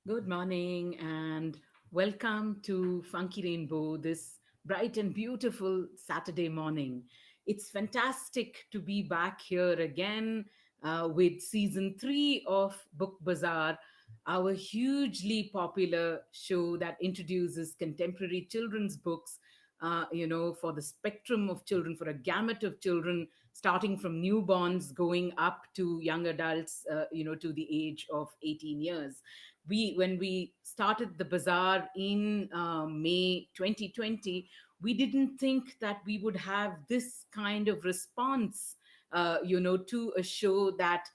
Good morning and welcome to Funky Rainbow this bright and beautiful Saturday morning. It's fantastic to be back here again with season three of Book Bazaar, our hugely popular show that introduces contemporary children's books. For the spectrum of children, for a gamut of children, starting from newborns going up to young adults, to the age of 18 years. When we started the bazaar in May 2020, we didn't think that we would have this kind of response, to a show that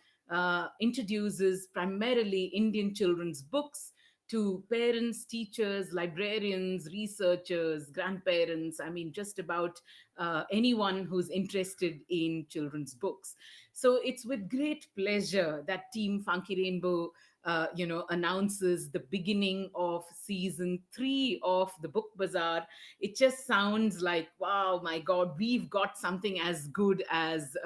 introduces primarily Indian children's books to parents, teachers, librarians, researchers, grandparents. I mean, just about anyone who's interested in children's books. So it's with great pleasure that Team Funky Rainbow announces the beginning of season three of the Book Bazaar. It just sounds like, wow, my God, we've got something as good as,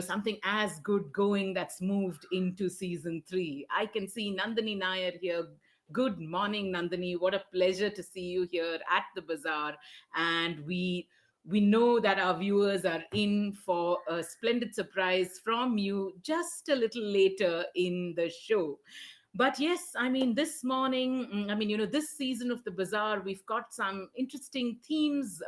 something as good going that's moved into season three. I can see Nandini Nair here. Good morning, Nandini. What a pleasure to see you here at the bazaar. And we know that our viewers are in for a splendid surprise from you just a little later in the show. But yes, I mean, this morning, this season of the bazaar, we've got some interesting themes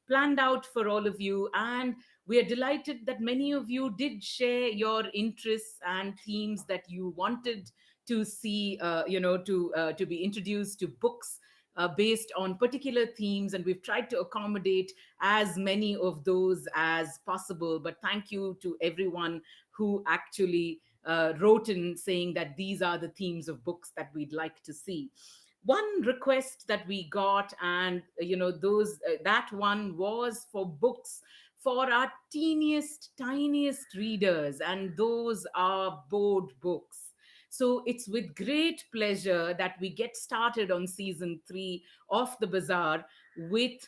planned out for all of you. And we are delighted that many of you did share your interests and themes that you wanted to see, to be introduced to books based on particular themes, and we've tried to accommodate as many of those as possible. But thank you to everyone who actually wrote in saying that these are the themes of books that we'd like to see. One request that we got, and those that one was for books for our teeniest, tiniest readers, and those are board books. So it's with great pleasure that we get started on season three of the bazaar with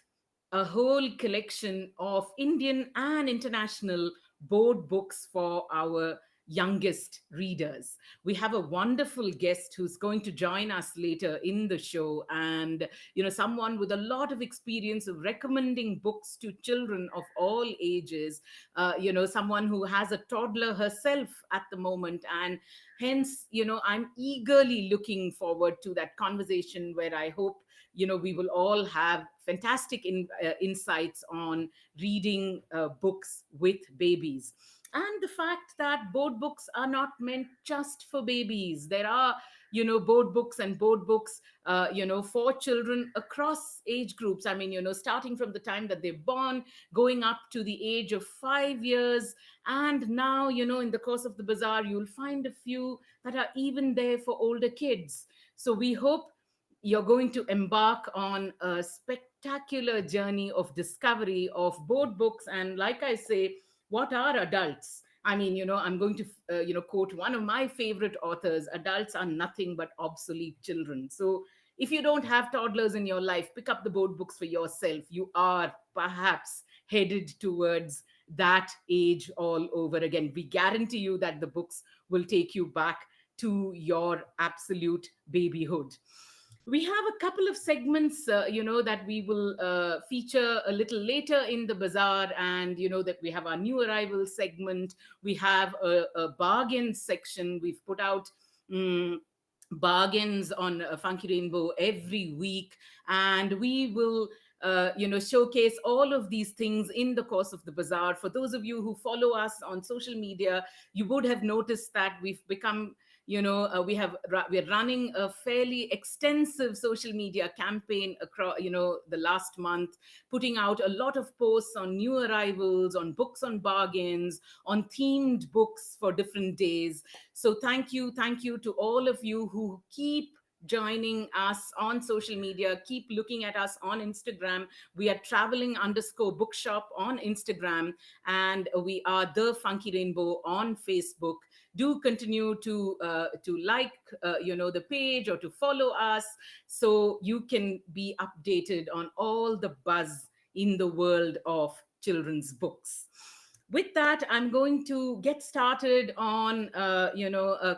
a whole collection of Indian and international board books for our youngest readers. We have a wonderful guest who's going to join us later in the show, and someone with a lot of experience of recommending books to children of all ages. Someone who has a toddler herself at the moment, and hence I'm eagerly looking forward to that conversation where I hope we will all have fantastic insights on reading books with babies, and the fact that board books are not meant just for babies. There are board books for children across age groups. I mean, starting from the time that they're born, going up to the age of 5 years, and now in the course of the bazaar you'll find a few that are even there for older kids. So we hope you're going to embark on a spectacular journey of discovery of board books. And like I say, what are adults? I mean, I'm going to, quote one of my favorite authors: adults are nothing but obsolete children. So if you don't have toddlers in your life, pick up the board books for yourself. You are perhaps headed towards that age all over again. We guarantee you that the books will take you back to your absolute babyhood. We have a couple of segments that we will feature a little later in the bazaar, and that we have our new arrival segment. We have a bargain section. We've put out bargains on Funky Rainbow every week, and we will showcase all of these things in the course of the bazaar. For those of you who follow us on social media, you would have noticed that we've become, we're running a fairly extensive social media campaign across the last month, putting out a lot of posts on new arrivals, on books on bargains, on themed books for different days. So thank you to all of you who keep joining us on social media. Keep looking at us on Instagram. We are traveling underscore bookshop on Instagram, and we are the Funky Rainbow on Facebook. Do continue to like the page, or to follow us, so you can be updated on all the buzz in the world of children's books. With that, I'm going to get started on a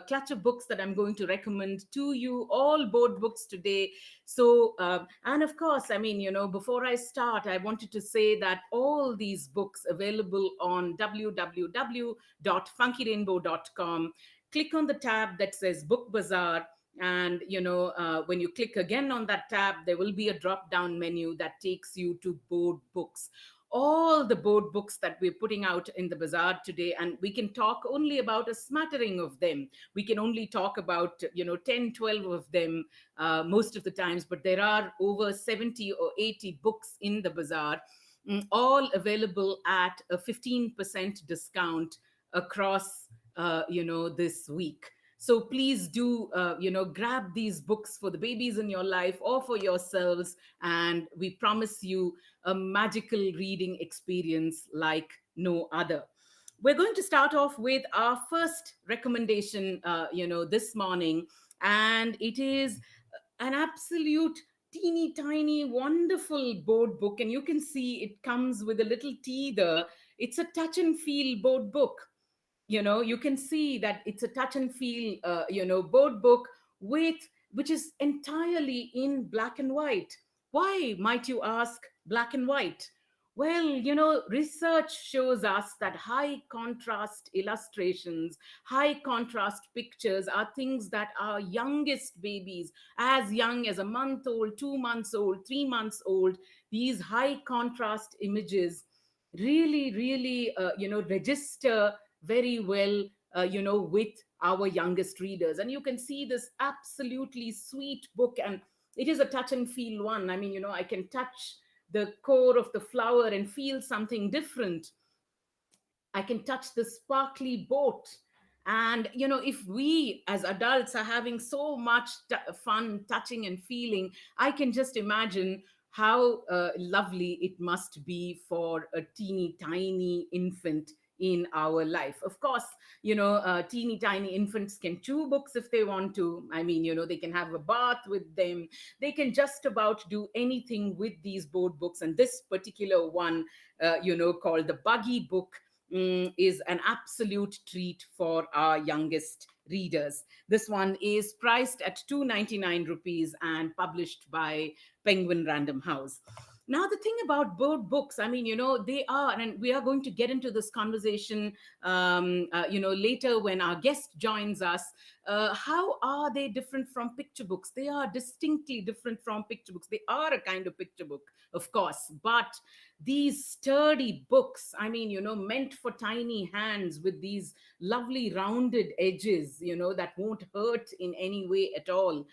clutch of books that I'm going to recommend to you, all board books today. So and of course, I mean, before I start, I wanted to say that all these books available on www.funkyrainbow.com. Click on the tab that says Book Bazaar, and when you click again on that tab, there will be a drop down menu that takes you to board books, all the board books that we're putting out in the bazaar today. And we can talk only about a smattering of them. We can only talk about 10, 12 of them most of the times, but there are over 70 or 80 books in the bazaar, all available at a 15% discount across this week. So please do grab these books for the babies in your life or for yourselves, and we promise you a magical reading experience like no other. We're going to start off with our first recommendation, this morning, and it is an absolute teeny tiny wonderful board book, and you can see it comes with a little T there. It's a touch and feel board book. You can see that it's a touch and feel board book with which is entirely in black and white. Why, might you ask, black and white? Well, research shows us that high contrast illustrations, high contrast pictures are things that our youngest babies, as young as a month old, 2 months old, 3 months old, these high contrast images really, really, register very well, with our youngest readers. And you can see this absolutely sweet book, and it is a touch and feel one. I mean, I can touch the core of the flower and feel something different. I can touch the sparkly boat. And, if we as adults are having so much fun touching and feeling, I can just imagine how lovely it must be for a teeny tiny infant in our life. Of course, teeny tiny infants can chew books if they want to. I mean, they can have a bath with them. They can just about do anything with these board books. And this particular one, called the Buggy book, is an absolute treat for our youngest readers. This one is priced at 299 rupees and published by Penguin Random House. Now, the thing about board books, I mean, they are, and we are going to get into this conversation, later when our guest joins us. How are they different from picture books? They are distinctly different from picture books. They are a kind of picture book, of course, but these sturdy books, I mean, meant for tiny hands with these lovely rounded edges, that won't hurt in any way at all.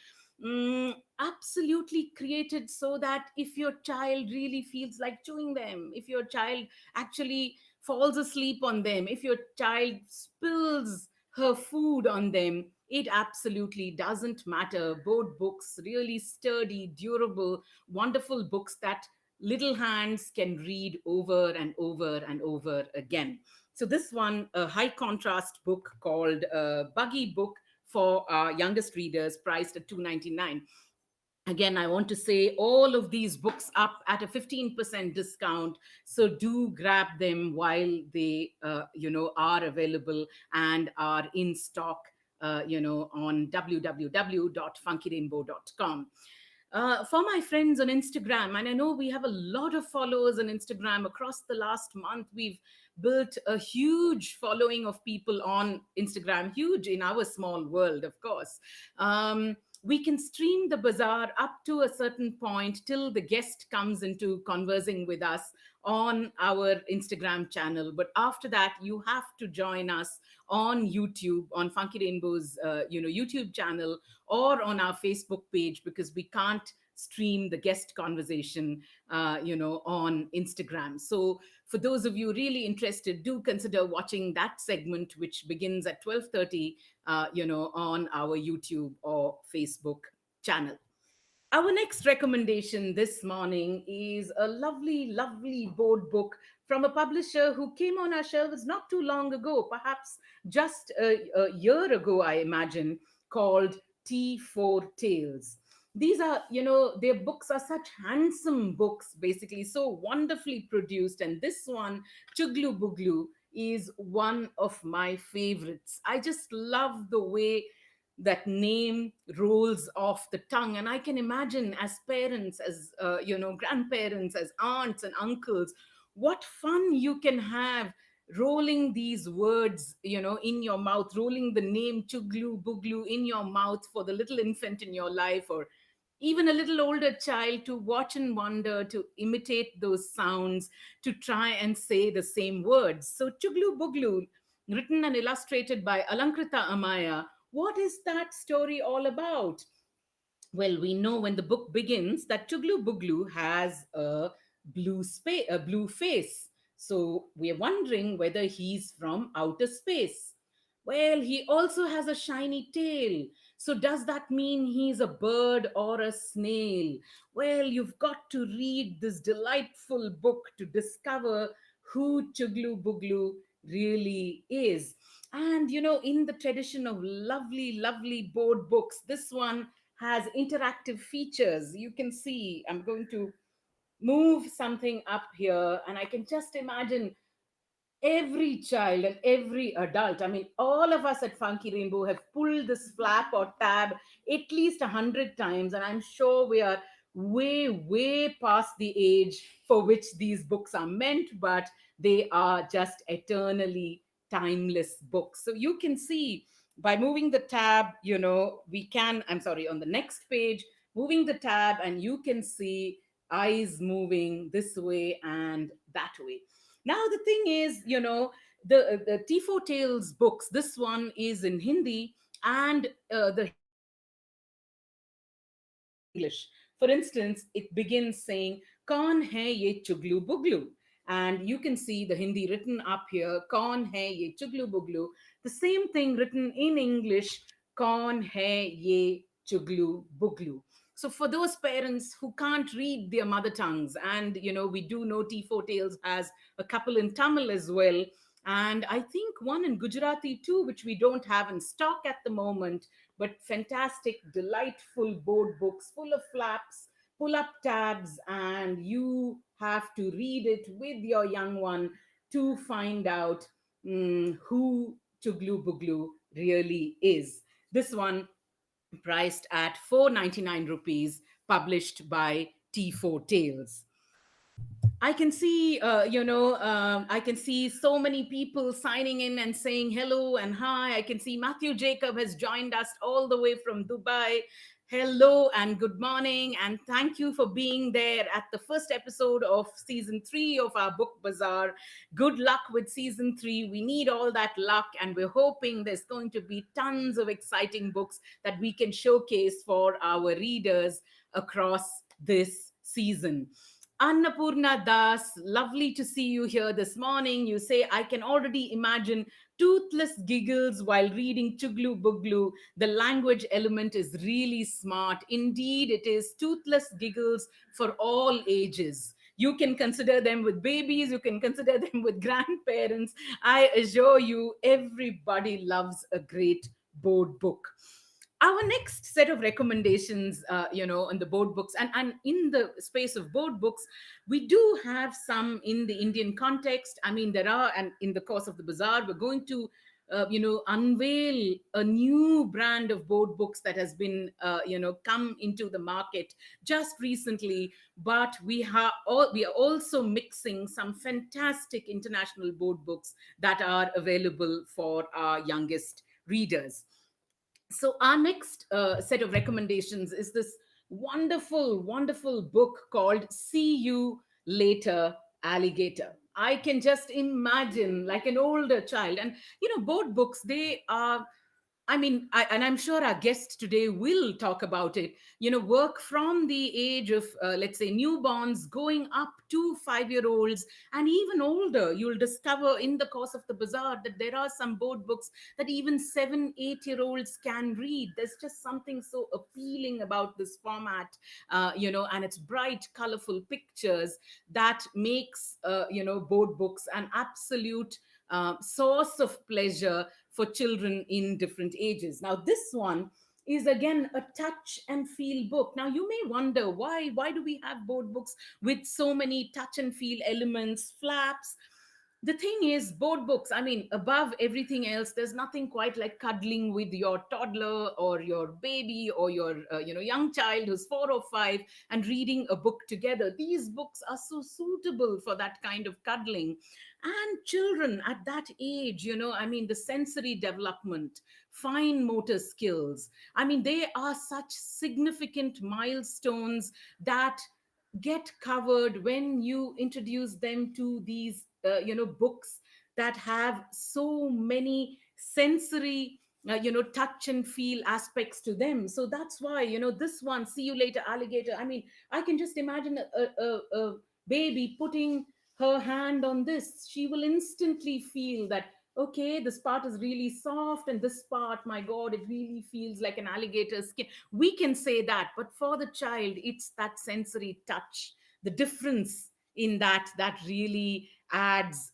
Absolutely created so that if your child really feels like chewing them, if your child actually falls asleep on them, if your child spills her food on them, it absolutely doesn't matter. Board books, really sturdy, durable, wonderful books that little hands can read over and over and over again. So, this one, a high contrast book called Buggy Book for our youngest readers, priced at 299. Again, I want to say all of these books up at a 15% discount. So do grab them while they, are available and are in stock, on www.funkyrainbow.com. For my friends on Instagram, and I know we have a lot of followers on Instagram across the last month. We've built a huge following of people on Instagram, huge in our small world, of course. We can stream the bazaar up to a certain point till the guest comes into conversing with us on our Instagram channel. But after that, you have to join us on YouTube, on Funky Rainbow's YouTube channel, or on our Facebook page, because we can't stream the guest conversation on Instagram. So for those of you really interested, do consider watching that segment, which begins at 12:30 on our YouTube or Facebook channel. Our next recommendation this morning is a lovely, lovely board book from a publisher who came on our shelves not too long ago, perhaps just a year ago, I imagine, called T4 Tales. These are, their books are such handsome books, basically, so wonderfully produced. And this one, Chuglu Buglu, is one of my favorites. I just love the way that name rolls off the tongue, and I can imagine as parents, as grandparents, as aunts and uncles, what fun you can have rolling these words, in your mouth, rolling the name Chuglu Buglu in your mouth for the little infant in your life, or even a little older child, to watch and wonder, to imitate those sounds, to try and say the same words. So, Chuglu Buglu, written and illustrated by Alankrita Amaya, what is that story all about? Well, we know when the book begins that Chuglu Buglu has a blue face. So we're wondering whether he's from outer space. Well, he also has a shiny tail. So does that mean he's a bird or a snail? Well, you've got to read this delightful book to discover who Chuglu Buglu really is. And in the tradition of lovely, lovely board books, this one has interactive features. You can see, I'm going to move something up here, and I can just imagine every child and every adult, I mean, all of us at Funky Rainbow have pulled this flap or tab at least 100 times, and I'm sure we are way, way past the age for which these books are meant, but they are just eternally timeless books. So you can see, by moving the tab, we can, I'm sorry, on the next page, moving the tab, and you can see eyes moving this way and that way. Now, the thing is, the T4 Tales books, this one is in Hindi, and the Hindi version is translated in English. For instance, it begins saying, Kaun hai ye chuglu buglu? And you can see the Hindi written up here, Kaun hai ye chuglu buglu? The same thing written in English, Kaun hai ye chuglu buglu? So for those parents who can't read their mother tongues, and we do know T4 Tales has a couple in Tamil as well, and I think one in Gujarati too, which we don't have in stock at the moment, but fantastic, delightful board books full of flaps, pull up tabs, and you have to read it with your young one to find out who Chuglu Buglu really is. This one priced at 499 rupees, published by T4 Tales. I can see, I can see so many people signing in and saying hello and hi. I can see Matthew Jacob has joined us all the way from Dubai. Hello and good morning, and thank you for being there at the first episode of season 3 of our book bazaar. Good luck with season 3. We need all that luck, and we're hoping there's going to be tons of exciting books that we can showcase for our readers across this season. Annapurna Das, lovely to see you here this morning. You say, I can already imagine toothless giggles while reading Chuglu Buglu. The language element is really smart. Indeed, it is toothless giggles for all ages. You can consider them with babies, you can consider them with grandparents. I assure you, everybody loves a great board book. Our next set of recommendations, on the board books, and in the space of board books, we do have some in the Indian context. I mean, there are, and in the course of the bazaar, we're going to unveil a new brand of board books that has been come into the market just recently. But we are also mixing some fantastic international board books that are available for our youngest readers. So our next set of recommendations is this wonderful, wonderful book called See You Later, Alligator. I can just imagine, like an older child. And board books, they are, I mean, and I'm sure our guest today will talk about it, work from the age of, let's say, newborns going up to 5 year olds and even older. You'll discover in the course of the bazaar that there are some board books that even 7, 8 year olds can read. There's just something so appealing about this format, and its bright, colorful pictures that makes, board books an absolute source of pleasure for children in different ages. Now, this one is again a touch and feel book. Now, you may wonder why do we have board books with so many touch and feel elements, flaps? The thing is, board books, I mean, above everything else, there's nothing quite like cuddling with your toddler or your baby or your young child who's 4 or 5 and reading a book together. These books are so suitable for that kind of cuddling. And children at that age, I mean, the sensory development, fine motor skills, I mean, they are such significant milestones that get covered when you introduce them to these books that have so many sensory touch and feel aspects to them. So that's why, this one, See You Later Alligator, I mean, I can just imagine a baby putting her hand on this. She will instantly feel that, okay, this part is really soft, and this part, my god, it really feels like an alligator's skin. We can say that, but for the child, it's that sensory touch, the difference in that really adds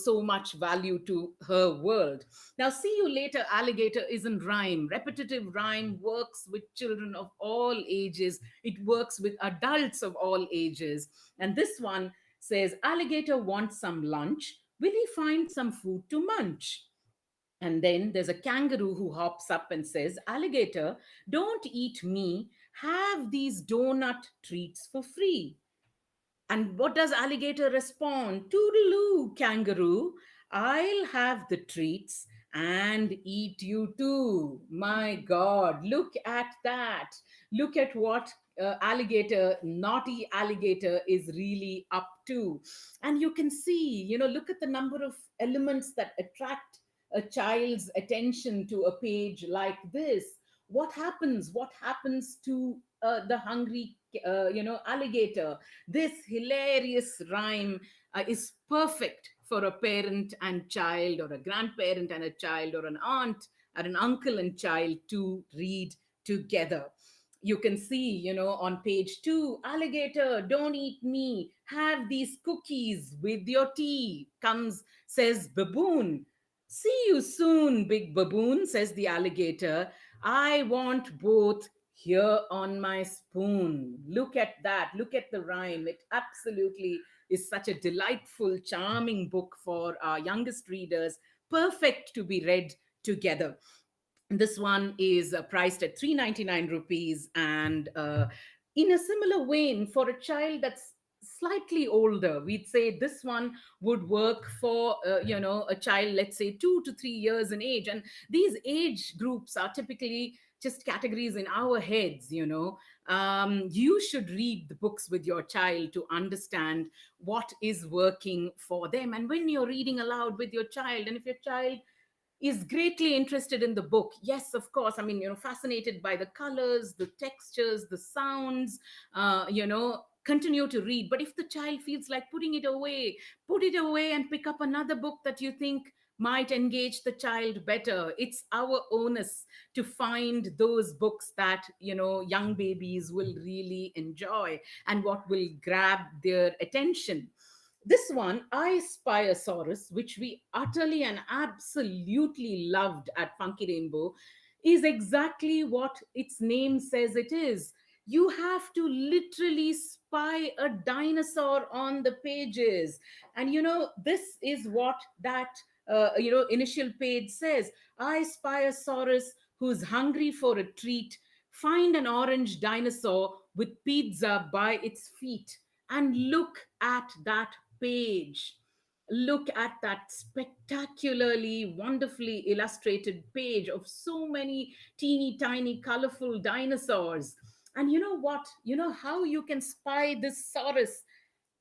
so much value to her world. Now, See You Later Alligator isn't rhyme. Repetitive rhyme works with children of all ages, it works with adults of all ages. And this one says, alligator wants some lunch, will he find some food to munch? And then there's a kangaroo who hops up and says, alligator, don't eat me, have these donut treats for free. And what does alligator respond? Toodaloo, kangaroo. I'll have the treats and eat you too. My God, look at that. Look at what naughty alligator is really up to. And you can see, look at the number of elements that attract a child's attention to a page like this. What happens? What happens to the hungry, alligator? This hilarious rhyme is perfect for a parent and child, or a grandparent and a child, or an aunt or an uncle and child to read together. You can see, on page 2, alligator, don't eat me, have these cookies with your tea, comes, says baboon. See you soon, big baboon, says the alligator. I want both here on my spoon. Look at that. Look at the rhyme. It absolutely is such a delightful, charming book for our youngest readers, perfect to be read together. This one is priced at 399 rupees. And in a similar vein, for a child that's slightly older, we'd say this one would work for a child, let's say 2 to 3 years in age. And these age groups are typically just categories in our heads. You should read the books with your child to understand what is working for them. And when you're reading aloud with your child, and if your child is greatly interested in the book, yes, of course, I mean, fascinated by the colors, the textures, the sounds, continue to read. But if the child feels like putting it away, put it away and pick up another book that you think might engage the child better. It's our onus to find those books that young babies will really enjoy and what will grab their attention. This one, I Spyosaurus, which we utterly and absolutely loved at Funky Rainbow, is exactly what its name says it is. You have to literally spy a dinosaur on the pages. And this is what that initial page says. I Spyosaurus, who's hungry for a treat, find an orange dinosaur with pizza by its feet. And look at that page. Look at that spectacularly, wonderfully illustrated page of so many teeny tiny, colorful dinosaurs. And you know what? You know how you can spy this saurus?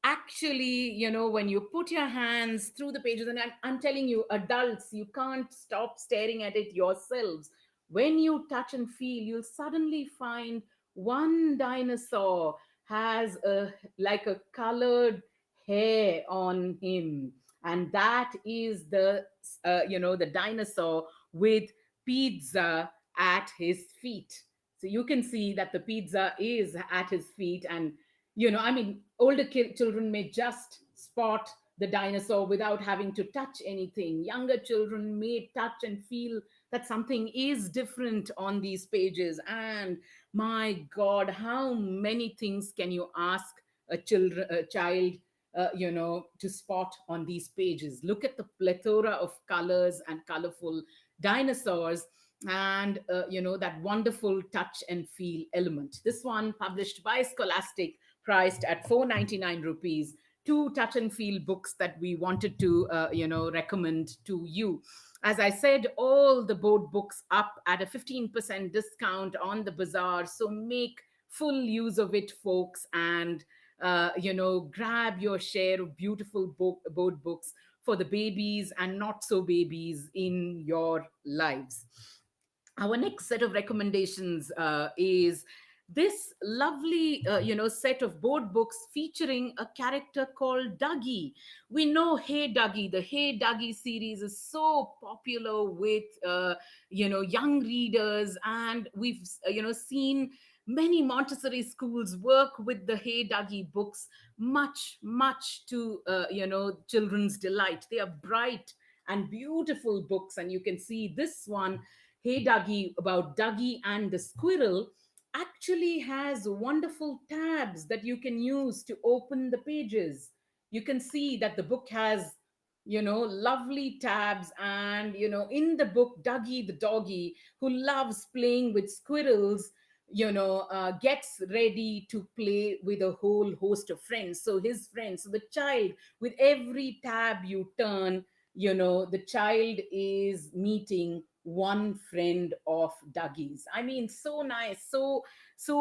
Actually, when you put your hands through the pages, and I'm telling you, adults, you can't stop staring at it yourselves. When you touch and feel, you'll suddenly find one dinosaur has a like a colored hair on him, and that is the dinosaur with pizza at his feet. So you can see that the pizza is at his feet. And I mean, older children may just spot the dinosaur without having to touch anything. Younger children may touch and feel that something is different on these pages. And my God, how many things can you ask a child to spot on these pages. Look at the plethora of colors and colorful dinosaurs, and that wonderful touch and feel element. This one published by Scholastic, priced at 499 rupees. Two touch and feel books that we wanted to recommend to you. As I said, all the board books up at a 15% discount on the Buzzaar, so make full use of it, folks, and grab your share of beautiful board books for the babies and not so babies in your lives. Our next set of recommendations is this lovely set of board books featuring a character called Dougie. We know Hey Dougie. The Hey Dougie series is so popular with young readers, and we've seen many Montessori schools work with the Hey Dougie books, much to children's delight. They are bright and beautiful books, and you can see this one, Hey Dougie, about Dougie and the squirrel, actually has wonderful tabs that you can use to open the pages. You can see that the book has, lovely tabs. And, in the book, Dougie the doggy, who loves playing with squirrels, gets ready to play with a whole host of friends. So his friends, so the child, with every tab you turn, the child is meeting one friend of Dougie's. I mean, so nice, so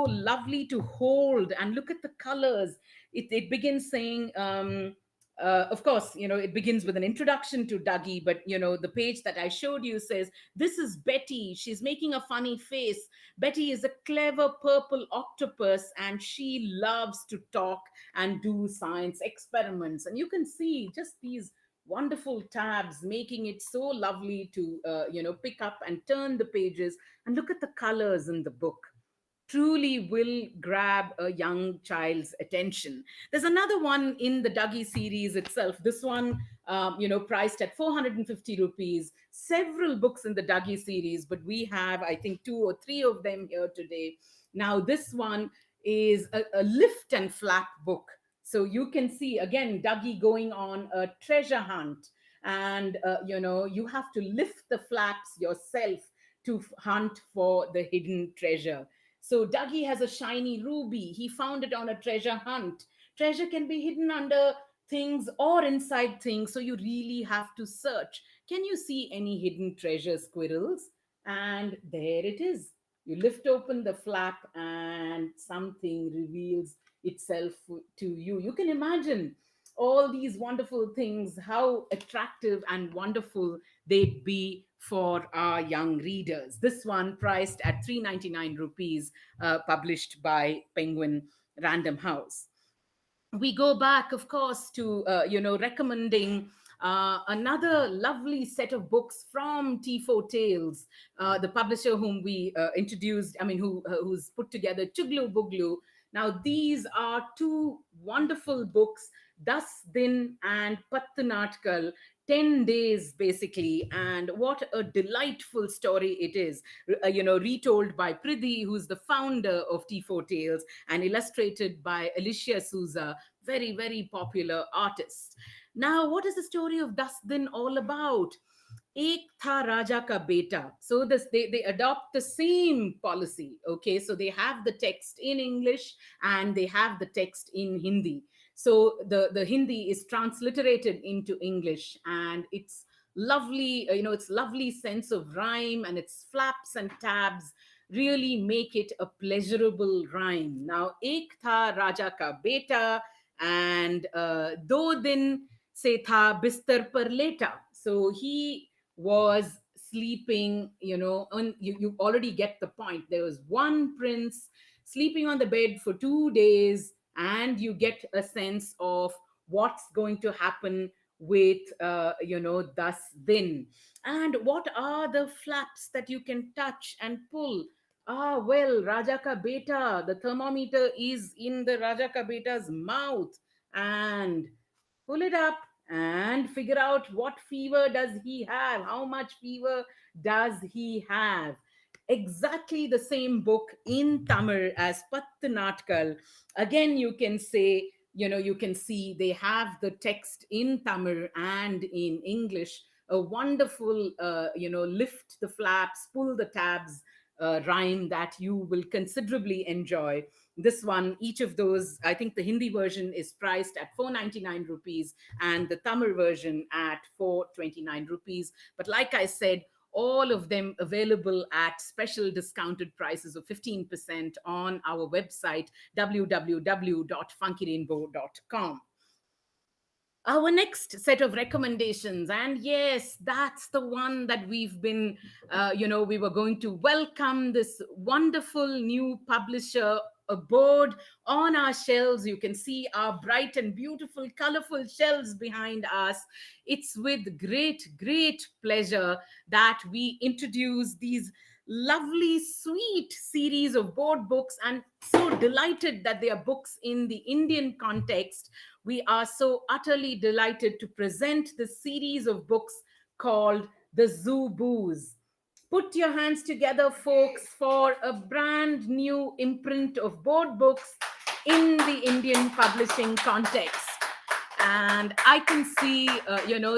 lovely to hold. And look at the colors. It begins saying, of course, it begins with an introduction to Dougie, but the page that I showed you says, "This is Betty. She's making a funny face. Betty is a clever purple octopus, and she loves to talk and do science experiments." And you can see just these wonderful tabs, making it so lovely to pick up and turn the pages and look at the colors in the book. Truly will grab a young child's attention. There's another one in the Dougie series itself. This one, priced at 450 rupees. Several books in the Dougie series, but we have, I think, two or three of them here today. Now, this one is a lift and flap book. So you can see again Dougie going on a treasure hunt, and you have to lift the flaps yourself to hunt for the hidden treasure. So Dougie has a shiny ruby. He found it on a treasure hunt. Treasure can be hidden under things or inside things, so you really have to search. Can you see any hidden treasure, squirrels? And there it is. You lift open the flap, and something reveals itself to you. You can imagine all these wonderful things, how attractive and wonderful they'd be for our young readers. This one priced at 399 rupees, published by Penguin Random House. We go back, of course, to recommending another lovely set of books from T4 Tales, the publisher whom we introduced. I mean, who's put together Chuglu Buglu. Now, these are two wonderful books, Das Din and Pattanatkal. 10 days basically, and what a delightful story it is, retold by Pridhi, who's the founder of T4 Tales, and illustrated by Alicia Souza, very popular artist. Now, what is the story of Das Din all about? Ek tha Raja ka beta. So this they adopt the same policy. Okay, so they have the text in English and they have the text in Hindi. So the Hindi is transliterated into English, and it's lovely, its lovely sense of rhyme and its flaps and tabs really make it a pleasurable rhyme. Now, Ek tha Raja ka beta, and do din se tha bistar par leta. So he was sleeping, you already get the point. There was one prince sleeping on the bed for 2 days, and you get a sense of what's going to happen with, thus then. And what are the flaps that you can touch and pull? Ah, well, Raja ka beta, the thermometer is in the Raja ka beta's mouth, and pull it up and figure out what fever does he have, how much fever does he have. Exactly the same book in Tamil as Pattu Natkal. Again, you can say You can see they have the text in Tamil and in English. A wonderful, lift the flaps, pull the tabs rhyme that you will considerably enjoy. This one, each of those, I think the Hindi version is priced at 499 rupees and the Tamil version at 429 rupees. But like I said, all of them available at special discounted prices of 15% on our website, www.funkyrainbow.com. Our next set of recommendations, and yes, that's the one that we've been we were going to welcome this wonderful new publisher aboard on our shelves. You can see our bright and beautiful colorful shelves behind us. It's with great pleasure that we introduce these lovely sweet series of board books, and so delighted that they are books in the Indian context. We are so utterly delighted to present the series of books called The Zoo Boos. Put your hands together, folks, for a brand new imprint of board books in the Indian publishing context. And I can see,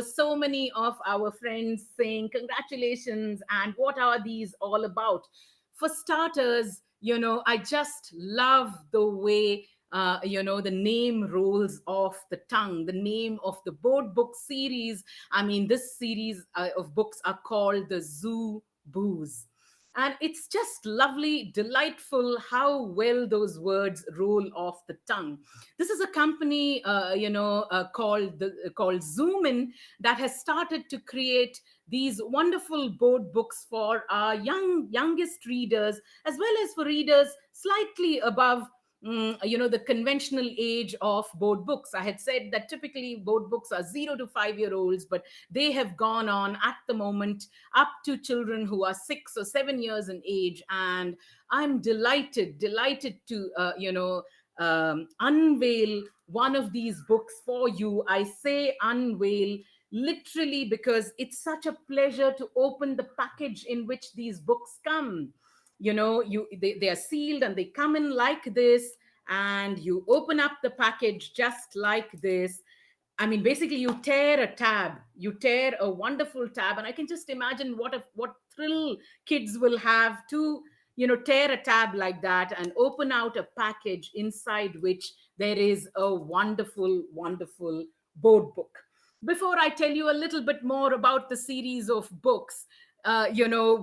so many of our friends saying, Congratulations, and what are these all about? For starters, I just love the way the name rolls off the tongue, the name of the board book series. I mean, this series of books are called the Zoo Boos. And it's just lovely, delightful how well those words roll off the tongue. This is a company, called Zoomin, that has started to create these wonderful board books for our youngest readers, as well as for readers slightly above the conventional age of board books. I had said that typically board books are 0 to 5 year olds, but they have gone on at the moment up to children who are 6 or 7 years in age. And I'm delighted to unveil one of these books for you. I say unveil literally because it's such a pleasure to open the package in which these books come. They are sealed and they come in like this, and you open up the package just like this. I mean, basically, you tear a wonderful tab, and I can just imagine what thrill kids will have to, tear a tab like that and open out a package inside which there is a wonderful board book. Before I tell you a little bit more about the series of books,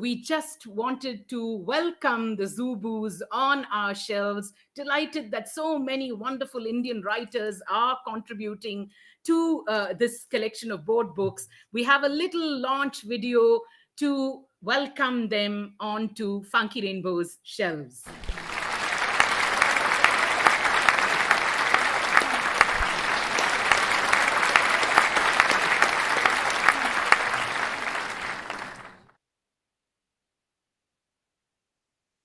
we just wanted to welcome the Zubus on our shelves. Delighted that so many wonderful Indian writers are contributing to this collection of board books. We have a little launch video to welcome them onto Funky Rainbow's shelves.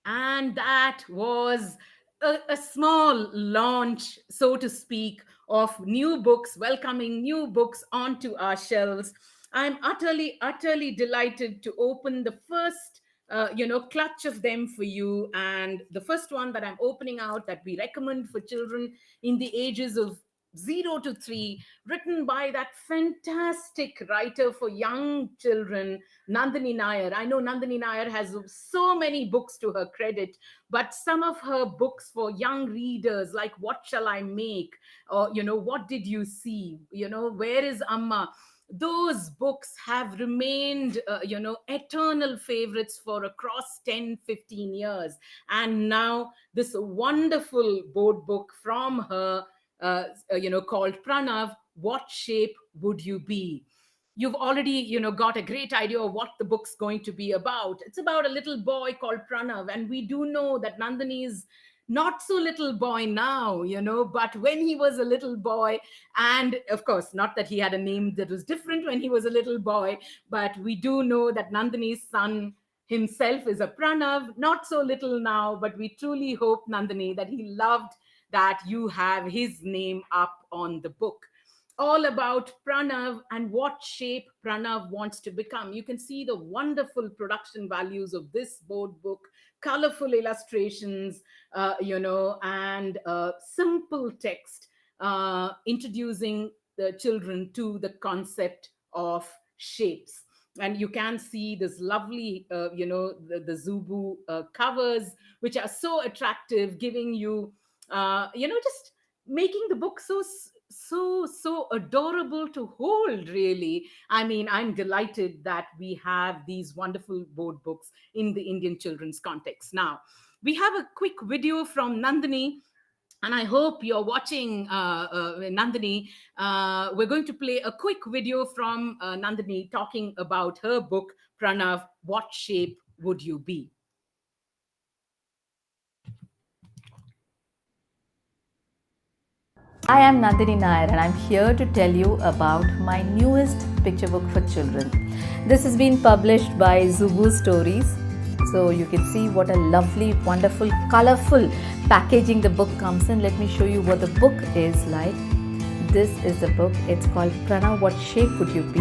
And that was a small launch, so to speak, of new books, welcoming new books onto our shelves. I'm utterly delighted to open the first, clutch of them for you. And the first one that I'm opening out that we recommend for children in the ages of 0 to 3, written by that fantastic writer for young children, Nandini Nair. I know Nandini Nair has so many books to her credit, but some of her books for young readers, like What Shall I Make? Or, What Did You See? Where is Amma? Those books have remained, eternal favorites for across 10, 15 years. And now this wonderful board book from her, called Pranav, What Shape Would You Be? You've already got a great idea of what the book's going to be about. It's about a little boy called Pranav, and we do know that Nandini is not so little boy now, but when he was a little boy, and of course not that he had a name that was different when he was a little boy, but we do know that Nandini's son himself is a Pranav, not so little now, but we truly hope, Nandini, that he loved that you have his name up on the book. All about Pranav and what shape Pranav wants to become. You can see the wonderful production values of this board book, colorful illustrations, and simple text. introducing the children to the concept of shapes. And you can see this lovely, the Zubu covers, which are so attractive, giving you, just making the book so adorable to hold, really. I mean, I'm delighted that we have these wonderful board books in the Indian children's context. Now, we have a quick video from Nandini, and I hope you're watching, Nandini. We're going to play a quick video from Nandini talking about her book, Pranav, What Shape Would You Be? Hi, I'm Nandini Nair and I'm here to tell you about my newest picture book for children. This has been published by Zubu Stories. So you can see what a lovely, wonderful, colorful packaging the book comes in. Let me show you what the book is like. This is the book. It's called Pranav, What Shape Would You Be?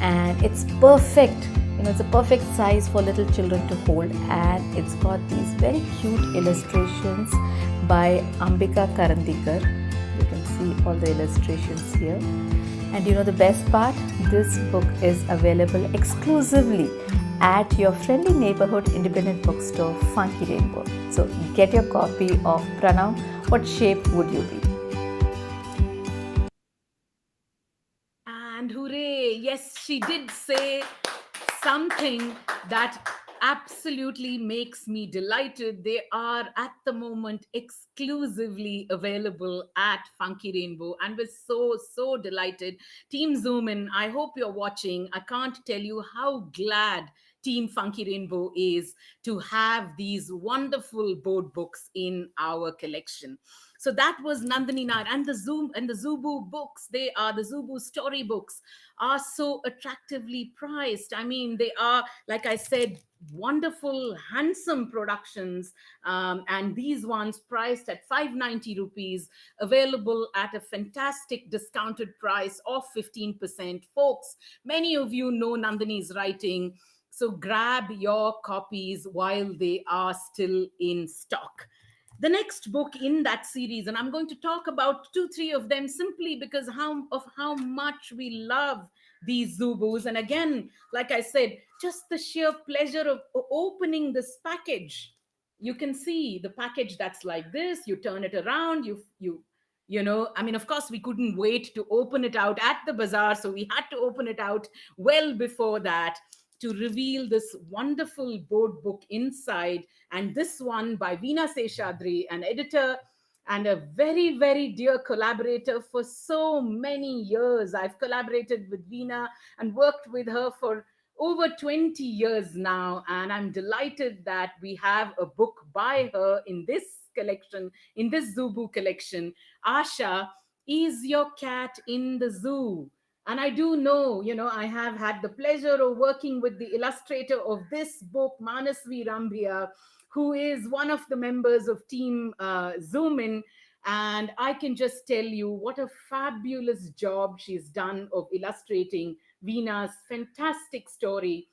And it's perfect. It's a perfect size for little children to hold, and it's got these very cute illustrations by Ambika Karandikar. You can see all the illustrations here. And the best part? This book is available exclusively at your friendly neighborhood independent bookstore, Funky Rainbow. So get your copy of Pranav, What Shape Would You Be? And hooray, yes, she did say something that absolutely makes me delighted. They are at the moment exclusively available at Funky Rainbow, and we're so delighted. Team Zoom In, I hope you're watching. I can't tell you how glad Team Funky Rainbow is to have these wonderful board books in our collection. So that was Nandini Nair, and the Zoom and the Zubu books. They are the Zubu story books, are so attractively priced. I mean, they are, like I said, wonderful, handsome productions. And these ones priced at 590 rupees, available at a fantastic discounted price of 15%. Folks, many of you know Nandini's writing. So grab your copies while they are still in stock. The next book in that series, and I'm going to talk about two three of them, simply because how much we love these Zubus. And again, like I said, just the sheer pleasure of opening this package. You can see the package that's like this. You turn it around, I mean, of course we couldn't wait to open it out at the bazaar, so we had to open it out well before that, to reveal this wonderful board book inside. And this one by Veena Seshadri, an editor and a very dear collaborator for so many years. I've collaborated with Veena and worked with her for over 20 years now, and I'm delighted that we have a book by her in this collection, in this Zubu collection. Asha, Is Your Cat in the Zoo? And I do know, I have had the pleasure of working with the illustrator of this book, Manasvi Rambia, who is one of the members of Team Zoom In. And I can just tell you what a fabulous job she's done of illustrating Veena's fantastic story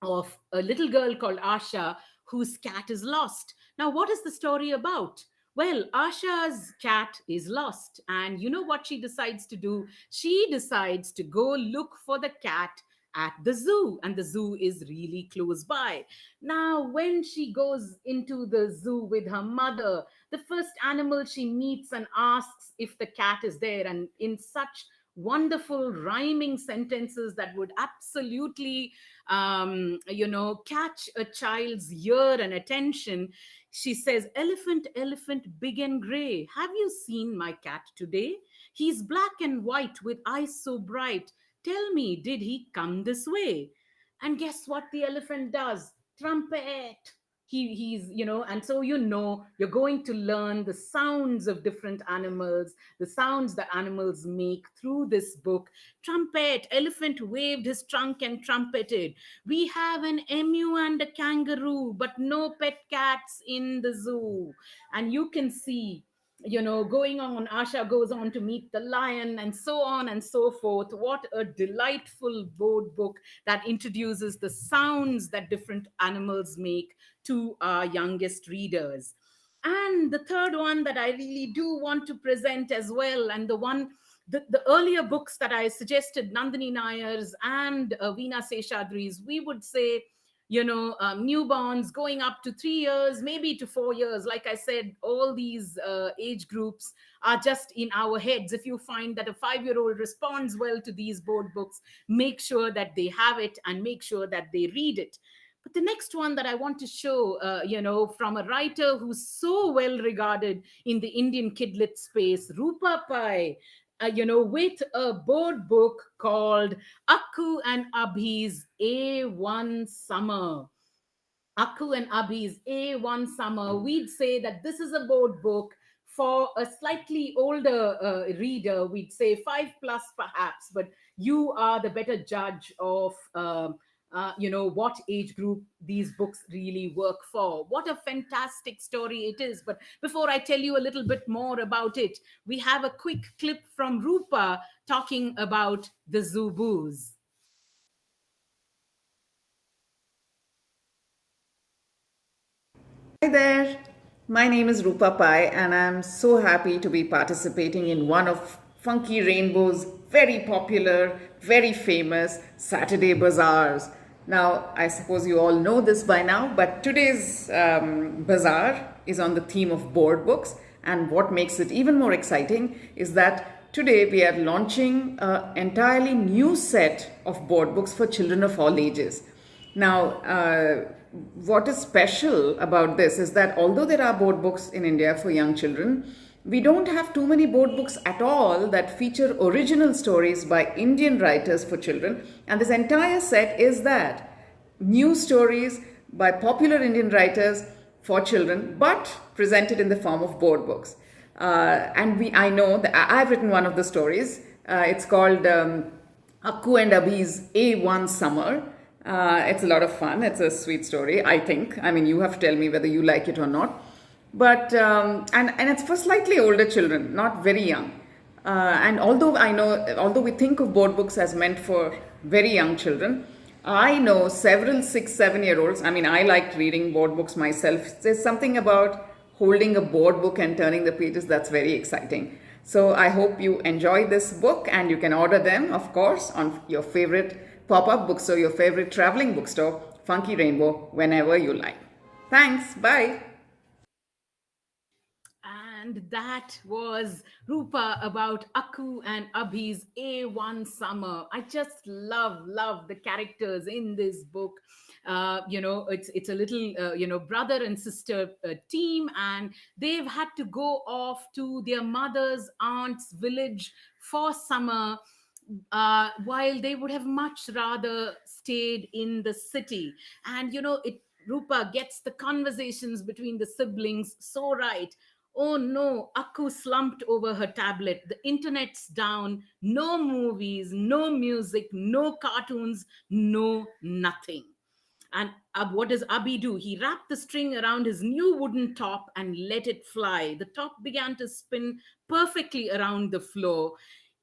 of a little girl called Asha whose cat is lost. Now, what is the story about? Well, Asha's cat is lost, and you know what she decides to do? She decides to go look for the cat at the zoo, and the zoo is really close by. Now, when she goes into the zoo with her mother, the first animal she meets and asks if the cat is there, and in such wonderful rhyming sentences that would absolutely catch a child's ear and attention. She says, Elephant, elephant, big and gray, have you seen my cat today? He's black and white with eyes so bright. Tell me, did he come this way? And guess what the elephant does? Trumpet. And so you're going to learn the sounds of different animals, the sounds that animals make through this book. Trumpet, elephant waved his trunk and trumpeted. We have an emu and a kangaroo, but no pet cats in the zoo. And you can see, going on, Asha goes on to meet the lion, and so on and so forth. What a delightful board book that introduces the sounds that different animals make to our youngest readers. And the third one that I really do want to present as well, and the earlier books that I suggested, Nandini Nayar's and Veena Seshadri's, we would say, newborns going up to 3 years, maybe to 4 years. Like I said, all these age groups are just in our heads. If you find that a 5-year-old responds well to these board books, make sure that they have it and make sure that they read it. But the next one that I want to show, from a writer who's so well regarded in the Indian kidlit space, Rupa Pai, with a board book called Akku and Abhi's A1 Summer. Akku and Abhi's A1 Summer, we'd say that this is a board book for a slightly older reader. We'd say 5 plus perhaps, but you are the better judge of. What age group these books really work for. What a fantastic story it is. But before I tell you a little bit more about it, we have a quick clip from Rupa talking about the Zubus. Hi there, my name is Rupa Pai, and I'm so happy to be participating in one of Funky Rainbow's very popular, very famous Saturday Bazaars. Now, I suppose you all know this by now, but today's bazaar is on the theme of board books, and what makes it even more exciting is that today we are launching an entirely new set of board books for children of all ages. Now, what is special about this is that although there are board books in India for young children, we don't have too many board books at all that feature original stories by Indian writers for children. And this entire set is that new stories by popular Indian writers for children, but presented in the form of board books. I know that I've written one of the stories. It's called Akku and Abhi's A1 Summer. It's a lot of fun. It's a sweet story, I think. I mean, you have to tell me whether you like it or not. But and it's for slightly older children, not very young. And although we think of board books as meant for very young children, I know several 6, 7 year olds. I mean, I liked reading board books myself. There's something about holding a board book and turning the pages that's very exciting. So I hope you enjoy this book, and you can order them, of course, on your favorite pop-up bookstore, your favorite traveling bookstore, Funky Rainbow, whenever you like. Thanks. Bye. And that was Rupa about Akku and Abhi's A1 Summer. I just love the characters in this book. It's a little brother and sister team, and they've had to go off to their mother's aunt's village for summer, while they would have much rather stayed in the city. And Rupa gets the conversations between the siblings so right. Oh no, Akku slumped over her tablet. The internet's down. No movies, no music, no cartoons, no nothing. And what does Abhi do? He wrapped the string around his new wooden top and let it fly. The top began to spin perfectly around the floor.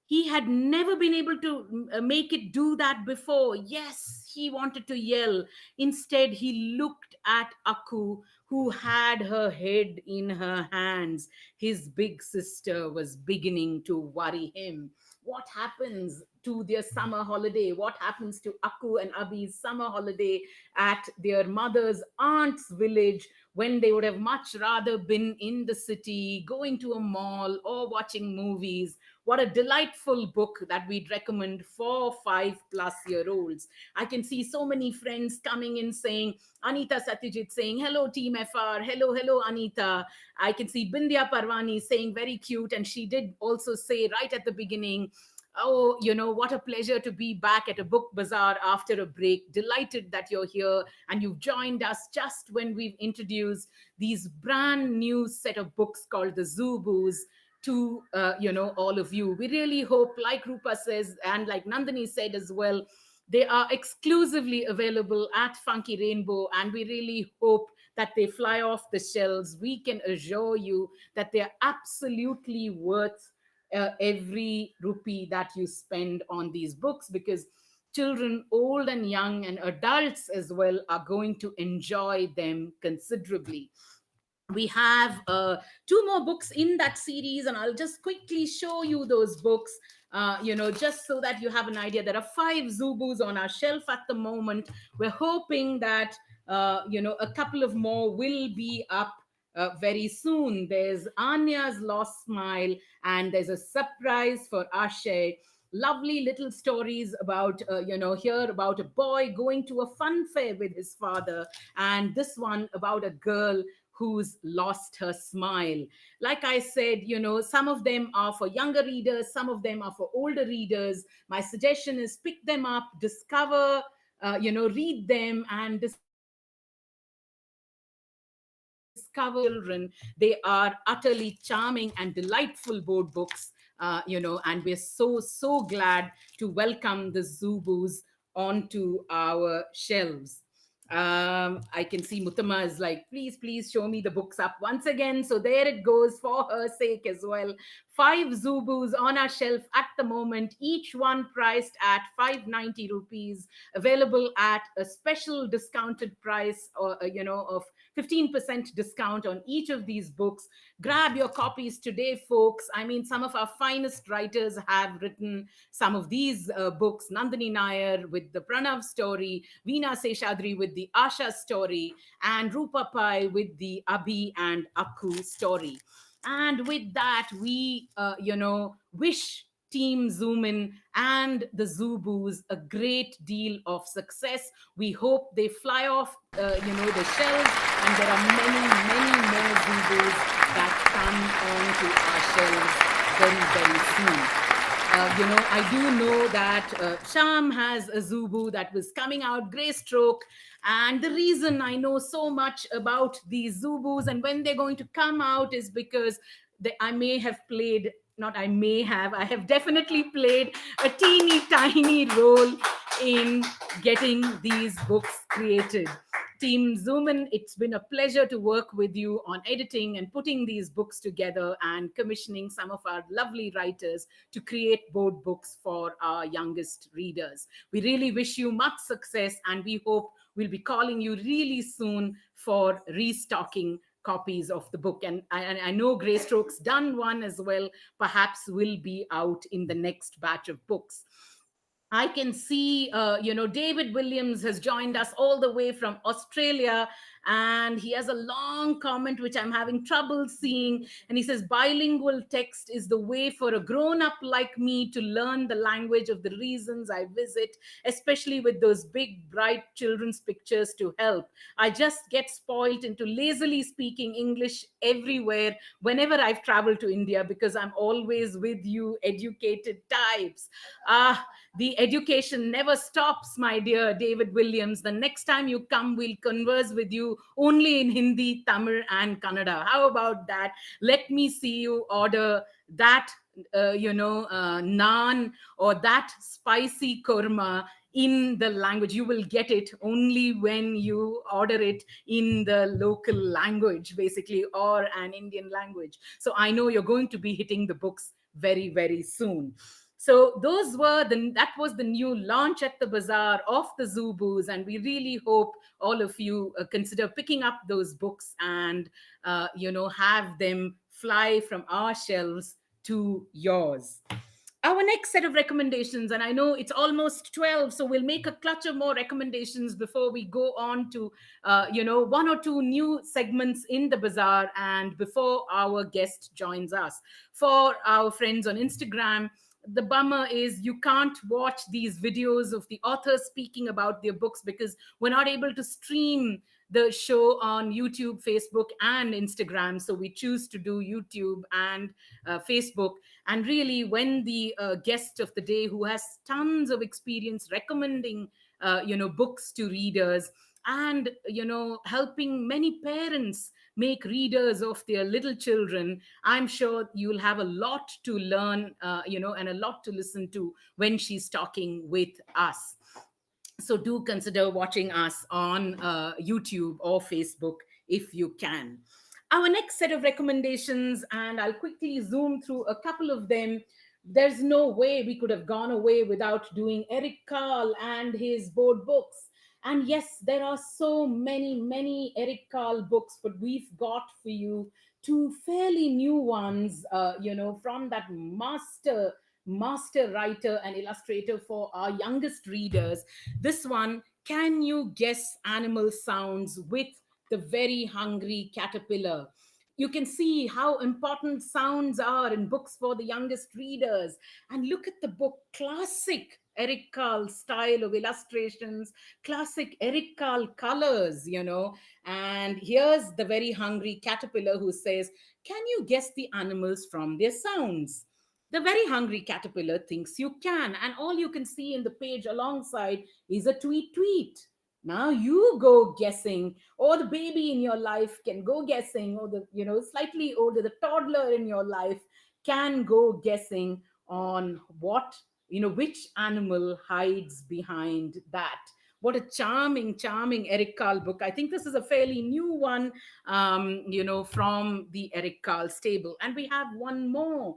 He had never been able to make it do that before. Yes, he wanted to yell. Instead, he looked at Akku, who had her head in her hands. His big sister was beginning to worry him. What happens to their summer holiday? What happens to Akku and Abhi's summer holiday at their mother's aunt's village, when they would have much rather been in the city, going to a mall or watching movies? What a delightful book that we'd recommend for 5-plus-year-olds. I can see so many friends coming in saying, Anita Satyajit saying, hello, Team FR. Hello, Anita. I can see Bindya Parwani saying, very cute. And she did also say right at the beginning, oh, what a pleasure to be back at a book bazaar after a break. Delighted that you're here and you've joined us just when we've introduced these brand new set of books called the Zubus to all of you. We really hope, like Rupa says and like Nandini said as well, they are exclusively available at Funky Rainbow, and we really hope that they fly off the shelves. We can assure you that they're absolutely worth every rupee that you spend on these books, because children, old and young, and adults as well, are going to enjoy them considerably. We have two more books in that series, and I'll just quickly show you those books, just so that you have an idea. There are five Zubus on our shelf at the moment. We're hoping that a couple of more will be up very soon. There's Anya's Lost Smile, and there's a surprise for Ashay. Lovely little stories about here about a boy going to a fun fair with his father, and this one about a girl who's lost her smile. Like I said, some of them are for younger readers, some of them are for older readers. My suggestion is pick them up, discover, read them, and discover children. They are utterly charming and delightful board books, and we're so glad to welcome the Zubus onto our shelves. I can see Mutama is like, please show me the books up once again. So there it goes for her sake as well. Five Zubus on our shelf at the moment, each one priced at 590 rupees, available at a special discounted price, or of 15% discount on each of these books. Grab your copies today, folks. I mean, some of our finest writers have written some of these books. Nandini Nair with the Pranav story, Veena Seshadri with the Asha story, and Rupa Pai with the Abhi and Akku story. And with that, we, wish Team Zoom In and the Zubus a great deal of success. We hope they fly off, the shelves, and there are many more Zubus that come onto our shelves very, very soon. I do know that Sham has a Zubu that was coming out, Grey Stroke. And the reason I know so much about these Zubus and when they're going to come out is because I may have played, not I may have, I have definitely played a teeny tiny role in getting these books created. Team Zoomin, it's been a pleasure to work with you on editing and putting these books together and commissioning some of our lovely writers to create board books for our youngest readers. We really wish you much success, and we hope we'll be calling you really soon for restocking copies of the book. And I know Greystroke's done one as well, perhaps will be out in the next batch of books. I can see, David Williams has joined us all the way from Australia, and he has a long comment which I'm having trouble seeing. And he says, bilingual text is the way for a grown up like me to learn the language of the reasons I visit, especially with those big, bright children's pictures to help. I just get spoiled into lazily speaking English everywhere whenever I've traveled to India because I'm always with you, educated types. Ah, the education never stops, my dear David Williams. The next time you come, we'll converse with you only in Hindi, Tamil, and Kannada. How about that? Let me see you order that, naan or that spicy korma in the language. You will get it only when you order it in the local language, basically, or an Indian language. So I know you're going to be hitting the books very, very soon. So that was the new launch at the Buzzaar of the Zubus, and we really hope all of you consider picking up those books and have them fly from our shelves to yours. Our next set of recommendations, and I know it's almost 12, so we'll make a clutch of more recommendations before we go on to one or two new segments in the Bazaar and before our guest joins us. For our friends on Instagram, the bummer is you can't watch these videos of the authors speaking about their books because we're not able to stream the show on YouTube, Facebook, and Instagram. So we choose to do YouTube and Facebook. And really, when the guest of the day, who has tons of experience recommending, books to readers, and helping many parents make readers of their little children, I'm sure you'll have a lot to learn, and a lot to listen to when she's talking with us. So do consider watching us on YouTube or Facebook if you can. Our next set of recommendations, and I'll quickly zoom through a couple of them. There's no way we could have gone away without doing Eric Carle and his board books. And yes, there are so many Eric Carle books, but we've got for you two fairly new ones, from that master writer and illustrator for our youngest readers. This one, Can You Guess Animal Sounds, with the Very Hungry Caterpillar. You can see how important sounds are in books for the youngest readers. And look at the book, classic Eric Carle style of illustrations, classic Eric Carle colors. And here's the Very Hungry Caterpillar who says, Can you guess the animals from their sounds? The Very Hungry Caterpillar thinks you can, and all you can see in the page alongside is a tweet tweet. Now you go guessing, or the baby in your life can go guessing, or the slightly older, the toddler in your life can go guessing on which animal hides behind that. What a charming Eric Carle book. I think this is a fairly new one, from the Eric Carle stable. And we have one more,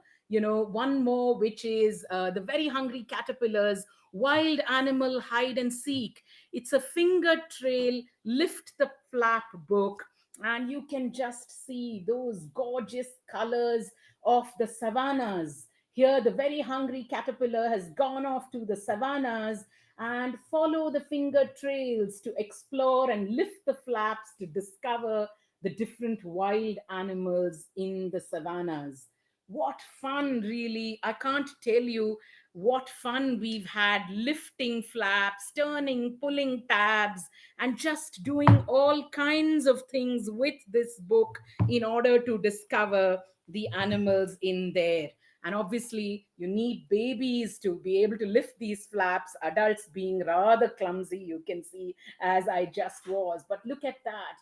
which is The Very Hungry Caterpillars, Wild Animal Hide and Seek. It's a finger trail, lift the flap book, and you can just see those gorgeous colors of the savannas. Here, the Very Hungry Caterpillar has gone off to the savannas and follow the finger trails to explore and lift the flaps to discover the different wild animals in the savannas. What fun, really! I can't tell you what fun we've had lifting flaps, turning, pulling tabs, and just doing all kinds of things with this book in order to discover the animals in there. And obviously, you need babies to be able to lift these flaps, adults being rather clumsy, you can see, as I just was. But look at that.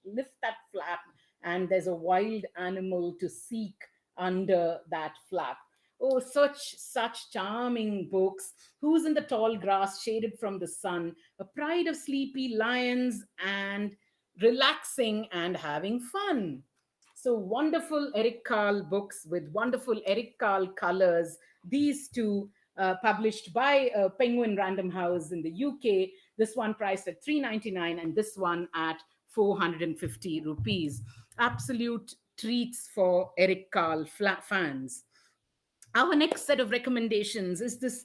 Lift that flap, and there's a wild animal to seek under that flap. Oh, such charming books. Who's in the tall grass, shaded from the sun? A pride of sleepy lions, and relaxing and having fun. So wonderful Eric Carle books with wonderful Eric Carle colors. These two, published by Penguin Random House in the UK. This one priced at 399, and this one at 450 rupees. Absolute treats for Eric Carle fans. Our next set of recommendations is this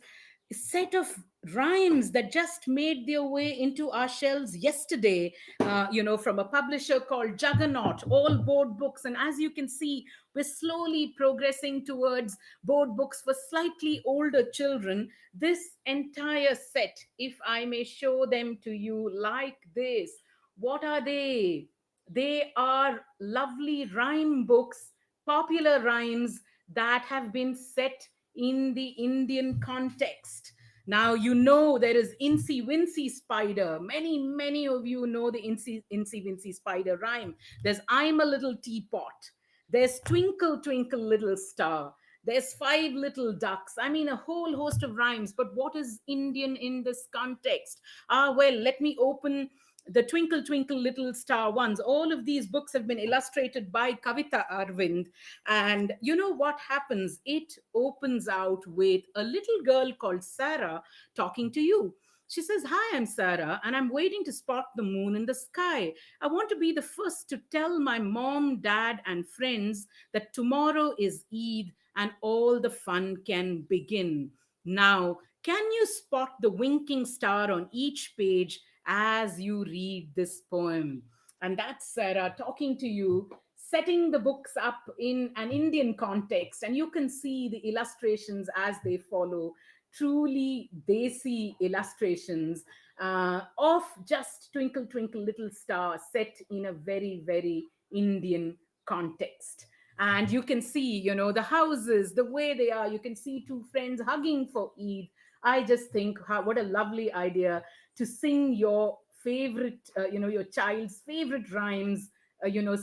set of rhymes that just made their way into our shelves yesterday, from a publisher called Juggernaut, all board books. And as you can see, we're slowly progressing towards board books for slightly older children. This entire set, if I may show them to you like this, what are they? They are lovely rhyme books, popular rhymes that have been set in the Indian context. Now, there is Incy Wincy Spider. Many of you know the Incy Wincy Spider rhyme. There's I'm a Little Teapot. There's Twinkle Twinkle Little Star. There's Five Little Ducks. I mean, a whole host of rhymes. But what is Indian in this context? Well, let me open the Twinkle Twinkle Little Star ones. All of these books have been illustrated by Kavita Arvind. And you know what happens? It opens out with a little girl called Sarah talking to you. She says, Hi, I'm Sarah, and I'm waiting to spot the moon in the sky. I want to be the first to tell my mom, dad, and friends that tomorrow is Eid and all the fun can begin. Now, can you spot the winking star on each page as you read this poem? And that's Sarah talking to you, setting the books up in an Indian context. And you can see the illustrations as they follow, truly desi illustrations of just Twinkle Twinkle Little Star set in a very Indian context. And you can see, the houses, the way they are. You can see two friends hugging for Eid. I just think, what a lovely idea to sing your favorite, your child's favorite rhymes,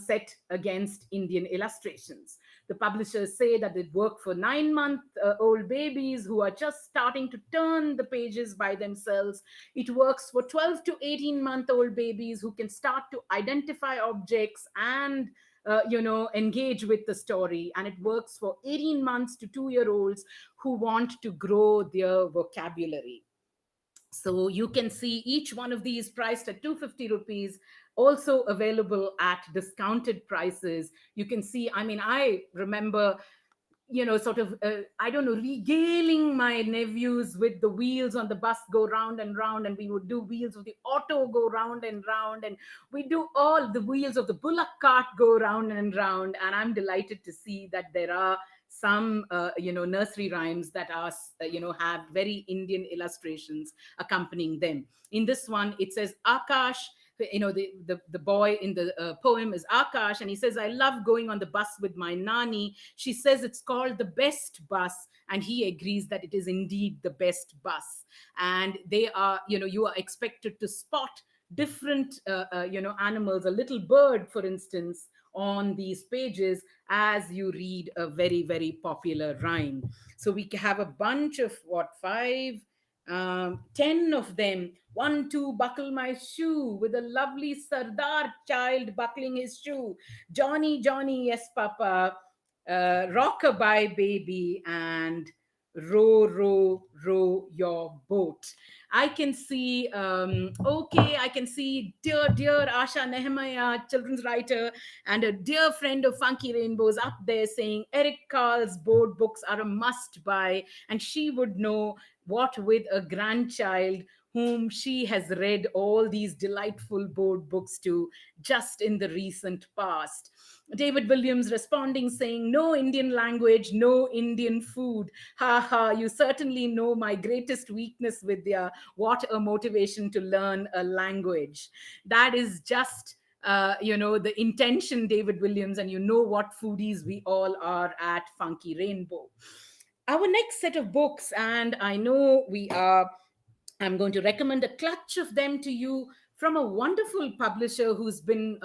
set against Indian illustrations. The publishers say that it work for 9-month old babies who are just starting to turn the pages by themselves. It works for 12 to 18-month-old babies who can start to identify objects and engage with the story. And it works for 18 months to 2-year-olds who want to grow their vocabulary. So you can see each one of these priced at 250 rupees, also available at discounted prices. You can see, I mean, I remember, sort of, I don't know, regaling my nephews with the wheels on the bus go round and round, and we would do wheels of the auto go round and round, and we do all the wheels of the bullock cart go round and round. And I'm delighted to see that there are some nursery rhymes that are have very Indian illustrations accompanying them. In this one it says Akash. The boy in the poem is Akash, and he says, I love going on the bus with my nani. She says it's called the best bus, and he agrees that it is indeed the best bus. And they are, you are expected to spot different animals, a little bird for instance, on these pages as you read a very, very popular rhyme. So we have a bunch of what, 10 of them. One, two, buckle my shoe, with a lovely Sardar child buckling his shoe. Johnny, Johnny, yes, Papa. Rockabye, baby, and row, row, row your boat. I can see, okay, I can see dear Asha Nehemiah, children's writer, and a dear friend of Funky Rainbows up there saying Eric Carl's board books are a must buy, and she would know what with a grandchild whom she has read all these delightful board books to just in the recent past. David Williams responding saying, no Indian language, no Indian food. Ha ha, you certainly know my greatest weakness, Vidya. What a motivation to learn a language. That is just the intention, David Williams, and you know what foodies we all are at Funky Rainbow. Our next set of books, and I know I'm going to recommend a clutch of them to you from a wonderful publisher who's been,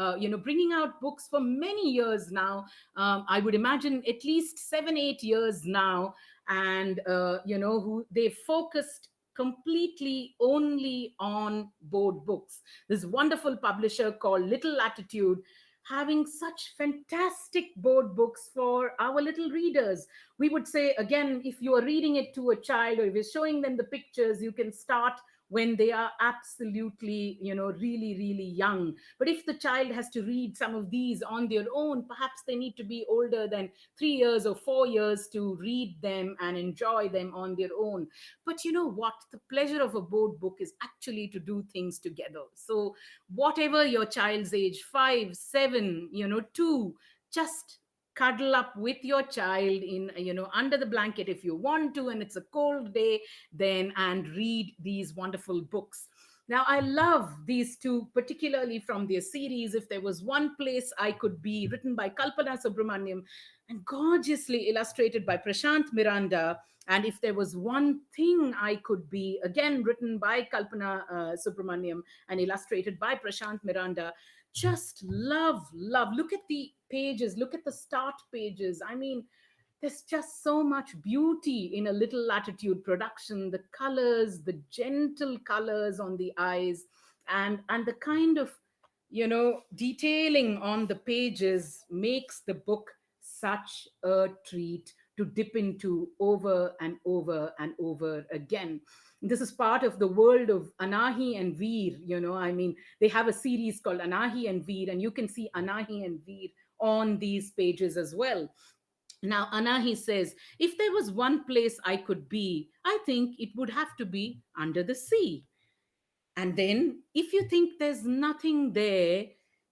bringing out books for many years now. I would imagine at least 7, 8 years now, and who they focused completely only on board books. This wonderful publisher called Little Latitude, having such fantastic board books for our little readers. We would say, again, if you are reading it to a child or if you're showing them the pictures, you can start when they are absolutely, really, really young. But if the child has to read some of these on their own, perhaps they need to be older than 3 years or 4 years to read them and enjoy them on their own. But you know what? The pleasure of a board book is actually to do things together. So whatever your child's age, 5, 7, 2, just cuddle up with your child in, under the blanket if you want to, and it's a cold day, then, and read these wonderful books. Now, I love these two, particularly from their series, If There Was One Place I Could Be, written by Kalpana Subramaniam and gorgeously illustrated by Prashant Miranda. And If There Was One Thing I Could Be, again written by Kalpana Subramaniam and illustrated by Prashant Miranda. Just love. Look at the pages, look at the start pages. I mean, there's just so much beauty in a Little Latitude production. The colors, the gentle colors on the eyes, and the kind of detailing on the pages makes the book such a treat to dip into over and over and over again. This is part of the world of Anahi and Veer. I mean, they have a series called Anahi and Veer, and you can see Anahi and Veer on these pages as well. Now, Anahi says, if there was one place I could be, I think it would have to be under the sea. And then, if you think there's nothing there,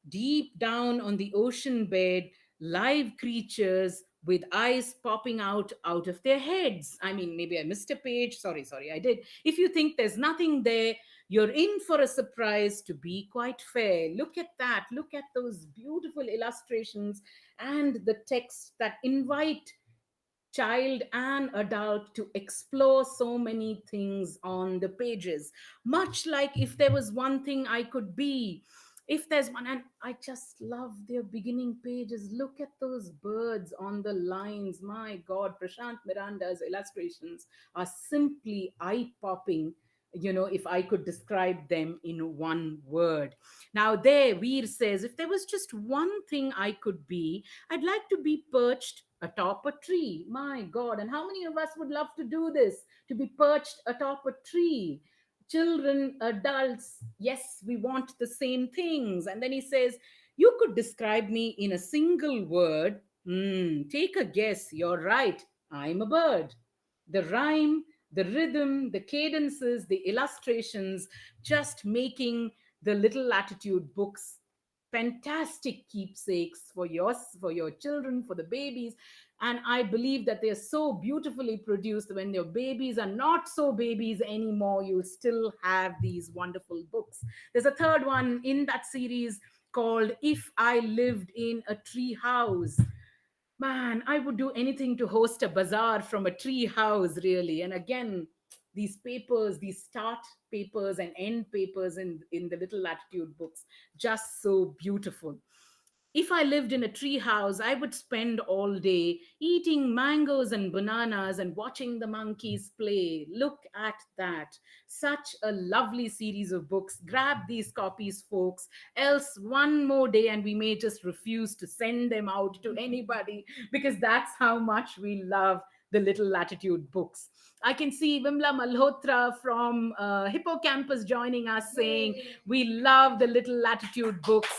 deep down on the ocean bed, live creatures with eyes popping out of their heads. I mean, maybe I missed a page. Sorry, I did. If you think there's nothing there, you're in for a surprise to be quite fair. Look at that. Look at those beautiful illustrations and the text that invite child and adult to explore so many things on the pages, much like If There Was One Thing I Could Be. If there's one, and I just love their beginning pages. Look at those birds on the lines. My God, Prashant Miranda's illustrations are simply eye popping, if I could describe them in one word. Now, there, Veer says, if there was just one thing I could be, I'd like to be perched atop a tree. My God. And how many of us would love to do this? To be perched atop a tree. children, adults, yes, we want the same things. And then he says, you could describe me in a single word. Take a guess. You're right. I'm a bird. The rhyme, the rhythm, the cadences, the illustrations, just making the Little Latitude books fantastic keepsakes for your children, for the babies. And I believe that they're so beautifully produced. When your babies are not so babies anymore, you still have these wonderful books. There's a third one in that series called If I Lived in a Tree House. Man, I would do anything to host a bazaar from a tree house, really. And again, these papers, these start papers and end papers in the Little Latitude books, just so beautiful. If I lived in a tree house, I would spend all day eating mangoes and bananas and watching the monkeys play. Look at that. Such a lovely series of books. Grab these copies, folks. Else, one more day, and we may just refuse to send them out to anybody because that's how much we love the Little Latitude books. I can see Vimla Malhotra from Hippocampus joining us saying, we love the Little Latitude books.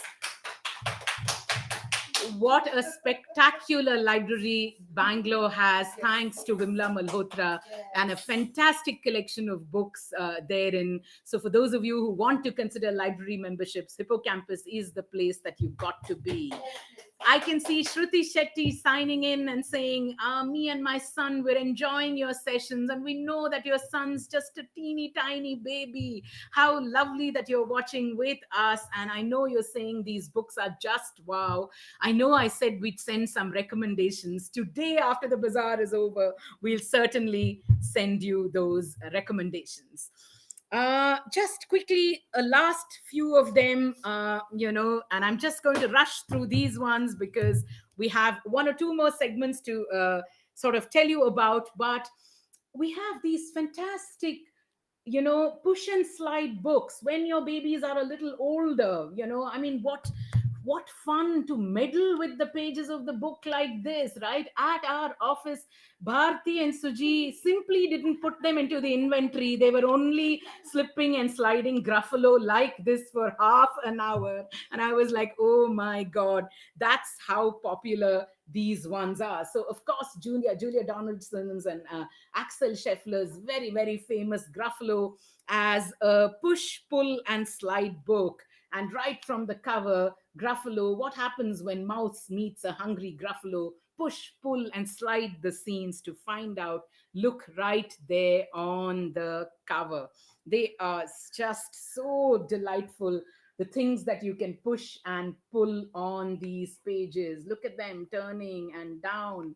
What a spectacular library Bangalore has, thanks to Vimla Malhotra, and a fantastic collection of books therein. So, for those of you who want to consider library memberships, Hippocampus is the place that you've got to be. I can see Shruti Shetty signing in and saying, me and my son, we're enjoying your sessions, and we know that your son's just a teeny tiny baby. How lovely that you're watching with us. And I know you're saying these books are just wow. I know I said we'd send some recommendations. Today, after the bazaar is over, we'll certainly send you those recommendations. Just quickly, a last few of them, and I'm just going to rush through these ones because we have one or two more segments to sort of tell you about. But we have these fantastic, push and slide books when your babies are a little older. I mean, what fun to meddle with the pages of the book like this, right? At our office, Bharti and Suji simply didn't put them into the inventory. They were only slipping and sliding Gruffalo like this for half an hour. And I was like, oh my God, that's how popular these ones are. So, of course, Julia Donaldson's and Axel Scheffler's very, very famous Gruffalo as a push, pull, and slide book. And right from the cover, Gruffalo, what happens when Mouse meets a hungry Gruffalo? Push, pull, and slide the scenes to find out. Look right there on the cover. They are just so delightful. The things that you can push and pull on these pages. Look at them turning and down,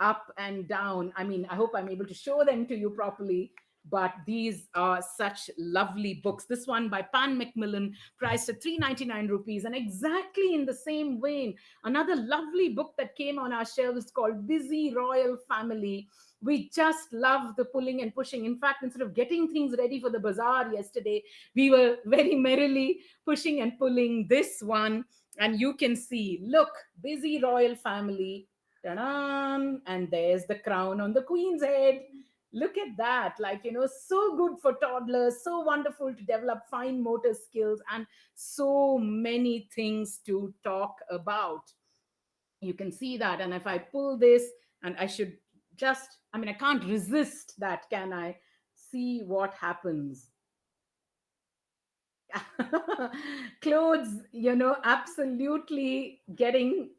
up and down. I mean, I hope I'm able to show them to you properly. But these are such lovely books. This one by Pan Macmillan, priced at 399 rupees. And exactly in the same vein, another lovely book that came on our shelves called Busy Royal Family. We just love the pulling and pushing. In fact, instead of getting things ready for the bazaar yesterday, we were very merrily pushing and pulling this one. And you can see, look, Busy Royal Family. Ta-da! And there's the crown on the queen's head. Look at that. Like, so good for toddlers, so wonderful to develop fine motor skills, and so many things to talk about. You can see that. And if I pull this, and I should just, I mean, I can't resist that, can I? See what happens. Clothes, absolutely getting,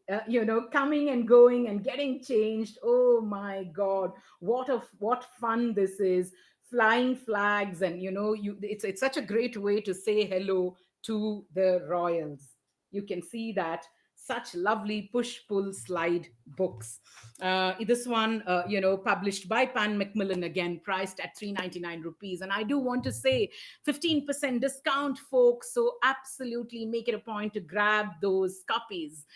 coming and going and getting changed. Oh my God, what fun this is! Flying flags, and it's such a great way to say hello to the royals. You can see that. Such lovely push pull slide books. This one, published by Pan Macmillan, again priced at 399 rupees. And I do want to say 15% discount, folks. So absolutely make it a point to grab those copies.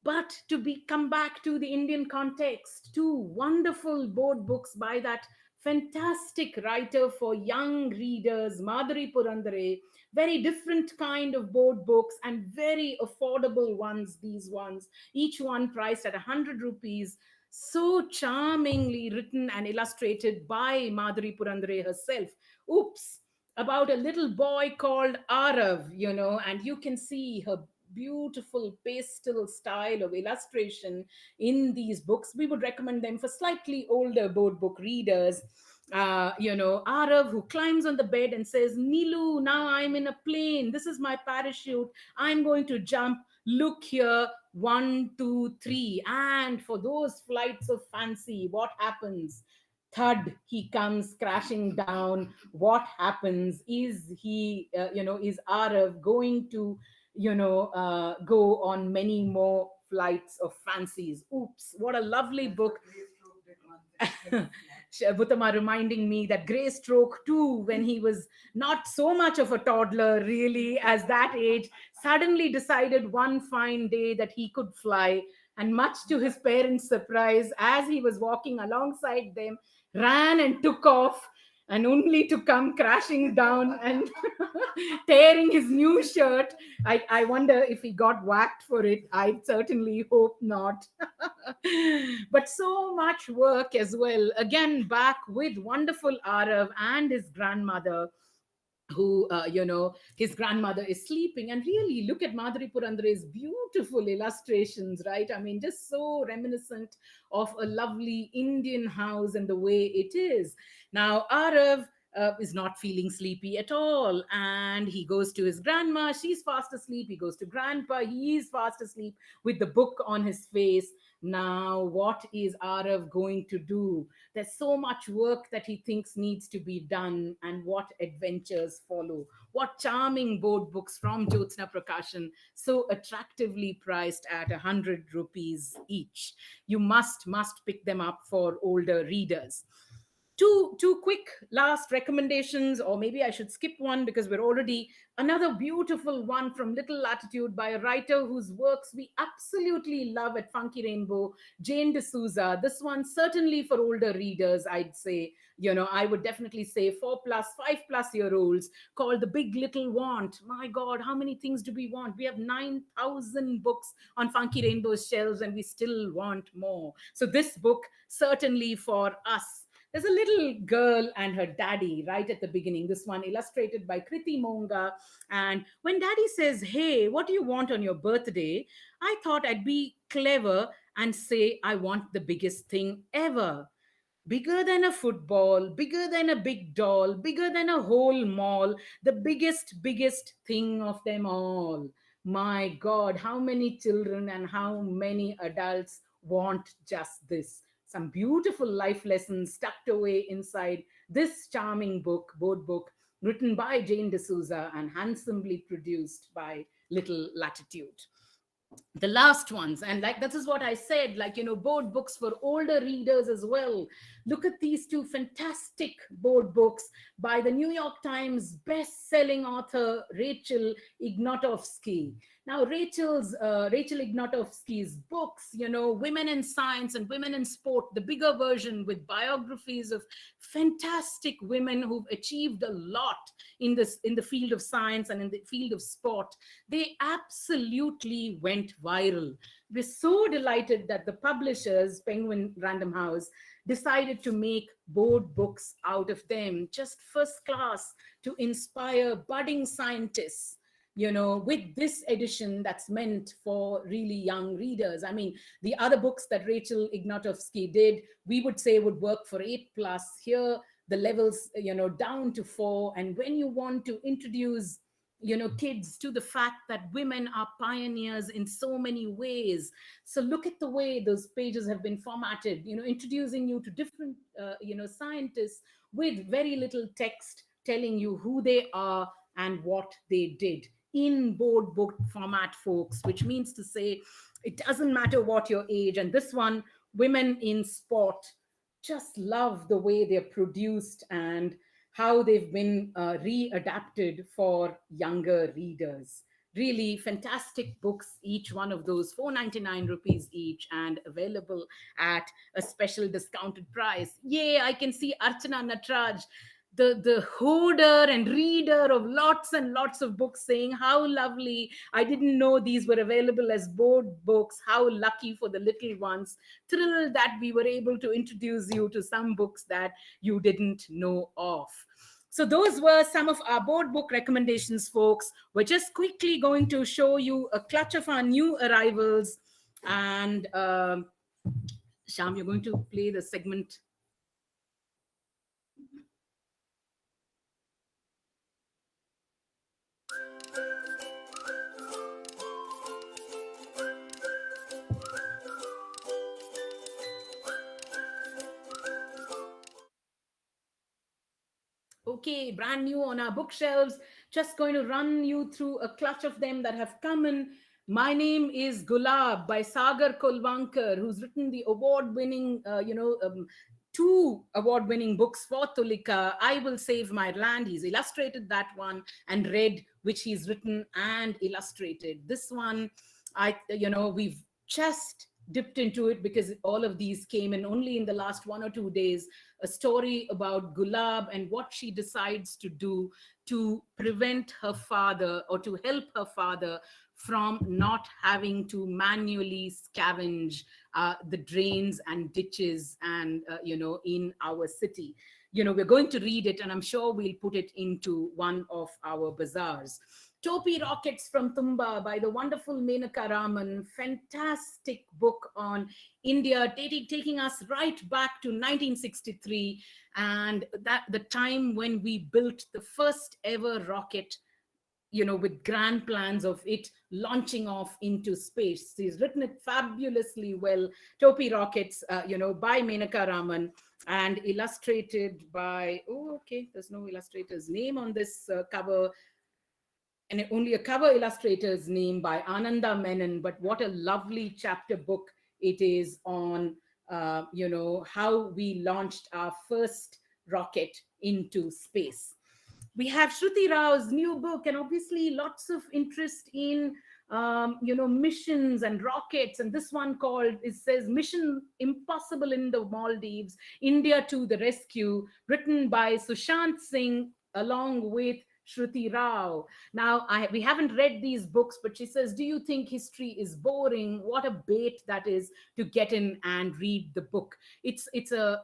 But to be come back to the Indian context, two wonderful board books by that fantastic writer for young readers, Madhuri Purandare. Very different kind of board books and very affordable ones, these ones. Each one priced at 100 rupees. So charmingly written and illustrated by Madhuri Purandare herself. Oops. about a little boy called Arav, and you can see her beautiful pastel style of illustration in these books. We would recommend them for slightly older board book readers. Arav, who climbs on the bed and says, Nilu, now I'm in a plane. This is my parachute. I'm going to jump. Look here, one, two, three. And for those flights of fancy, what happens? Thud, he comes crashing down. What happens? Is he, is Arav going to, go on many more flights of fancies? Oops, what a lovely book. Bhuttama reminding me that Grey Stroke too, when he was not so much of a toddler really as that age, suddenly decided one fine day that he could fly. And much to his parents' surprise, as he was walking alongside them, ran and took off, and only to come crashing down and tearing his new shirt. I wonder if he got whacked for it. I certainly hope not. But so much work as well. Again, back with wonderful Arav and his grandmother, who his grandmother is sleeping. And really look at Madhuri Purandare's beautiful illustrations, right? I mean, just so reminiscent of a lovely Indian house and the way it is. Now Arav is not feeling sleepy at all, and he goes to his grandma. She's fast asleep. He goes to grandpa. He is fast asleep with the book on his face. Now what is Arav going to do? There's so much work that he thinks needs to be done, and what adventures follow. What charming board books from Jyotsna Prakashan, so attractively priced at 100 rupees each. You must pick them up for older readers. Two quick last recommendations, or maybe I should skip one because we're already. Another beautiful one from Little Latitude by a writer whose works we absolutely love at Funky Rainbow, Jane D'Souza. This one certainly for older readers, I'd say. I would definitely say 4+, 5+ year olds, called The Big Little Want. My God, how many things do we want? We have 9,000 books on Funky Rainbow's shelves, and we still want more. So this book certainly for us. There's a little girl and her daddy right at the beginning. This one illustrated by Kriti Monga. And when daddy says, Hey, what do you want on your birthday? I thought I'd be clever and say, I want the biggest thing ever. Bigger than a football, bigger than a big doll, bigger than a whole mall, the biggest thing of them all. My God, how many children and how many adults want just this? Some beautiful life lessons tucked away inside this charming book, board book, written by Jane D'Souza and handsomely produced by Little Latitude. The last ones, and like this is what I said, like board books for older readers as well. Look at these two fantastic board books by the New York Times best-selling author Rachel Ignatovsky. Now Rachel Ignatovsky's books, Women in Science and Women in Sport, the bigger version with biographies of fantastic women who've achieved a lot in the field of science and in the field of sport. They absolutely went viral. We're so delighted that the publishers, Penguin Random House, decided to make board books out of them, just first class, to inspire budding scientists, with this edition that's meant for really young readers. I mean, the other books that Rachel Ignatovsky did, we would say would work for 8+. Here, the levels, down to 4. And when you want to introduce kids to the fact that women are pioneers in so many ways. So look at the way those pages have been formatted, introducing you to different, scientists with very little text telling you who they are and what they did in board book format, folks, which means to say it doesn't matter what your age. And this one, Women in Sport, just love the way they're produced and how they've been readapted for younger readers. Really fantastic books, each one of those, 499 rupees each, and available at a special discounted price. Yay, I can see Archana Natraj, the hoarder and reader of lots and lots of books, saying how lovely, I didn't know these were available as board books. How lucky for the little ones. Thrilled that we were able to introduce you to some books that you didn't know of. So those were some of our board book recommendations, folks. We're just quickly going to show you a clutch of our new arrivals. And Sham, you're going to play the segment. Okay, brand new on our bookshelves. Just going to run you through a clutch of them that have come in. My Name is Gulab by Sagar Kolvankar, who's written the award-winning, two award-winning books for Tulika. I Will Save My Land. He's illustrated that one, and Red, which he's written and illustrated. This one, we've just dipped into it because all of these came in only in the last 1 or 2 days. A story about Gulab and what she decides to do to prevent her father, or to help her father from not having to manually scavenge the drains and ditches and in our city. We're going to read it, and I'm sure we'll put it into one of our bazaars. Topi Rockets from Tumba by the wonderful Menaka Raman. Fantastic book on India, taking us right back to 1963, and that the time when we built the first ever rocket, with grand plans of it launching off into space. He's written it fabulously well. Topi Rockets, by Menaka Raman, and illustrated by, oh, okay, there's no illustrator's name on this cover, and only a cover illustrator's name by Ananda Menon. But what a lovely chapter book it is on, how we launched our first rocket into space. We have Shruti Rao's new book, and obviously lots of interest in missions and rockets. And this one called, it says, Mission Impossible in the Maldives, India to the Rescue, written by Sushant Singh along with Shruti Rao. Now, we haven't read these books, but she says, do you think history is boring? What a bait that is to get in and read the book. It's a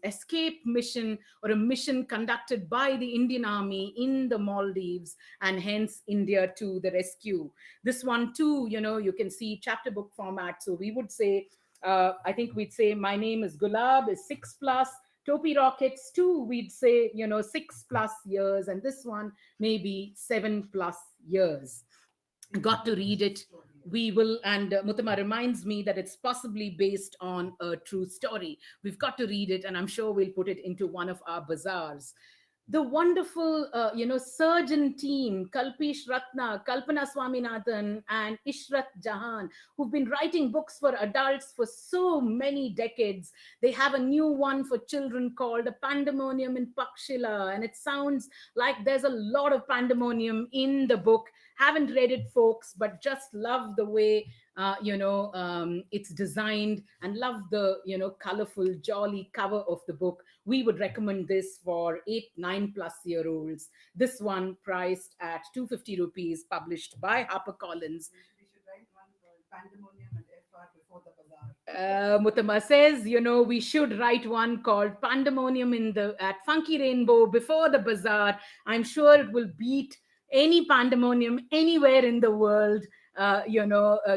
escape mission, or a mission conducted by the Indian Army in the Maldives, and hence India to the rescue. This one too, you can see chapter book format. So we would say, I think we'd say My Name is Gulab is 6+. Topi Rockets too, we'd say, 6+ years, and this one maybe 7+ years. Got to read it. We will, and Mutama reminds me that it's possibly based on a true story. We've got to read it, and I'm sure we'll put it into one of our bazaars. The wonderful, surgeon team, Kalpish Ratna, Kalpana Swaminathan, and Ishrat Jahan, who've been writing books for adults for so many decades. They have a new one for children called A Pandemonium in Pakshila, and it sounds like there's a lot of pandemonium in the book. Haven't read it, folks, but just love the way it's designed, and love the colorful, jolly cover of the book. We would recommend this for 8, 9+ year olds. This one priced at 250 rupees, published by HarperCollins. We should write one called Pandemonium and FR before the bazaar. Mutama says, we should write one called Pandemonium at Funky Rainbow before the bazaar. I'm sure it will beat any pandemonium anywhere in the world,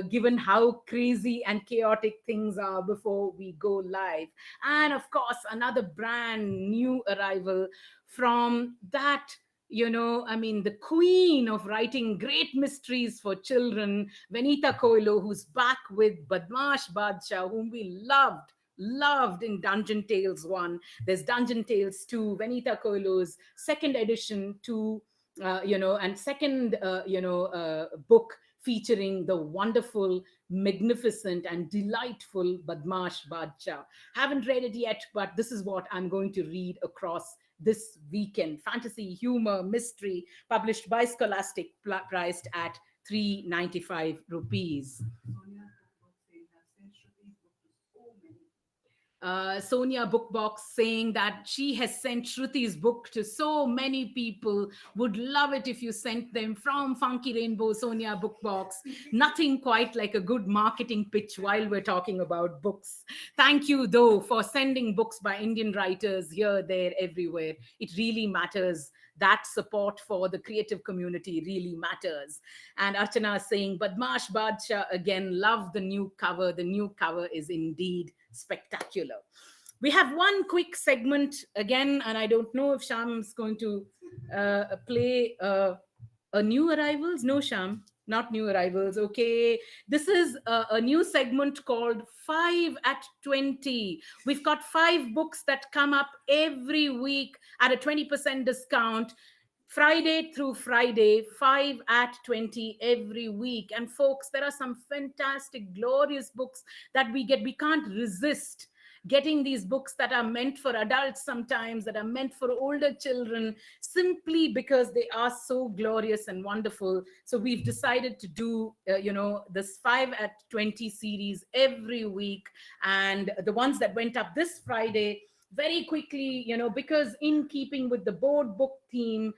given how crazy and chaotic things are before we go live. And of course, another brand new arrival from that, the queen of writing great mysteries for children, Venita Coelho, who's back with Badmash Badshah, whom we loved in Dungeon Tales 1. There's Dungeon Tales 2, Venita Coelho's second edition to, and second, book featuring the wonderful, magnificent, and delightful Badmash Badshah. Haven't read it yet, but this is what I'm going to read across this weekend. Fantasy, humor, mystery, published by Scholastic, priced at 395 rupees. Sonia's book saying, I've sent Shruti's book to so many. Sonia Bookbox saying that she has sent Shruti's book to so many people. Would love it if you sent them from Funky Rainbow, Sonia Bookbox. Nothing quite like a good marketing pitch while we're talking about books. Thank you, though, for sending books by Indian writers here, there, everywhere. It really matters. That support for the creative community really matters. And Archana is saying, Badmash Badshah again, love the new cover. The new cover is indeed spectacular. We have one quick segment again, and I don't know if Sham's going to play a new arrivals. No, Sham, not new arrivals. Okay, this is a new segment called 5 at 20. We've got 5 books that come up every week at a 20% discount. Friday through Friday, 5 at 20 every week. And folks, there are some fantastic, glorious books that we get. We can't resist getting these books that are meant for adults sometimes, that are meant for older children, simply because they are so glorious and wonderful. So we've decided to do, this 5 at 20 series every week. And the ones that went up this Friday, very quickly, because in keeping with the board book theme,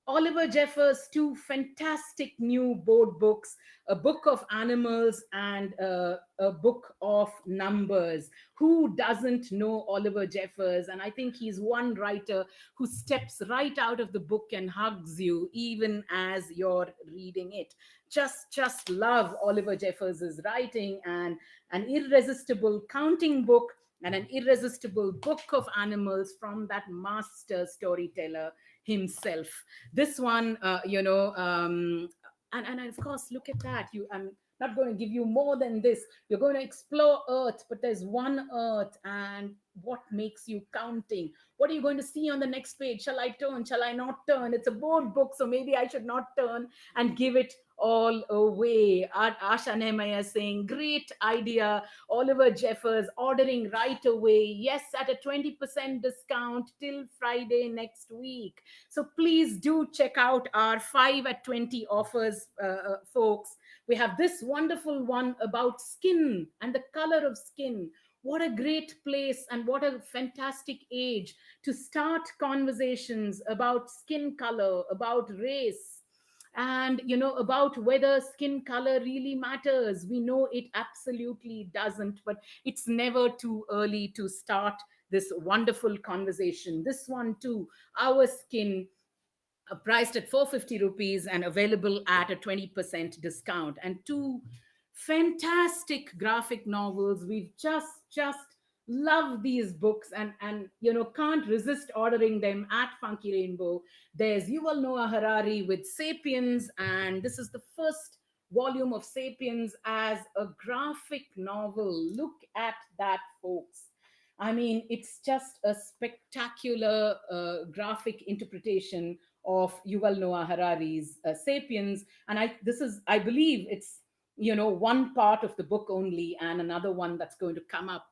Oliver Jeffers' 2 fantastic new board books, a book of animals and a book of numbers. Who doesn't know Oliver Jeffers? And I think he's one writer who steps right out of the book and hugs you even as you're reading it. Just love Oliver Jeffers' writing, and an irresistible counting book and an irresistible book of animals from that master storyteller himself. This one, and of course, look at that. I'm not going to give you more than this. You're going to explore Earth, but there's one Earth, and what makes you counting? What are you going to see on the next page? Shall I turn? Shall I not turn? It's a board book, so maybe I should not turn and give it all away. Asha Nehmaya saying, great idea. Oliver Jeffers ordering right away. Yes, at a 20% discount till Friday next week. So please do check out our 5 at 20 offers, folks. We have this wonderful one about skin and the color of skin. What a great place and what a fantastic age to start conversations about skin color, about race, and about whether skin color really matters. We know it absolutely doesn't, but it's never too early to start this wonderful conversation. This one too, Our Skin, priced at 450 rupees and available at a 20% discount. And 2 fantastic graphic novels. We've just love these books, and can't resist ordering them at Funky Rainbow. There's Yuval Noah Harari with Sapiens, and this is the first volume of Sapiens as a graphic novel. Look at that, folks. I mean, it's just a spectacular graphic interpretation of Yuval Noah Harari's *Sapiens*, and I believe it's one part of the book only, and another one that's going to come up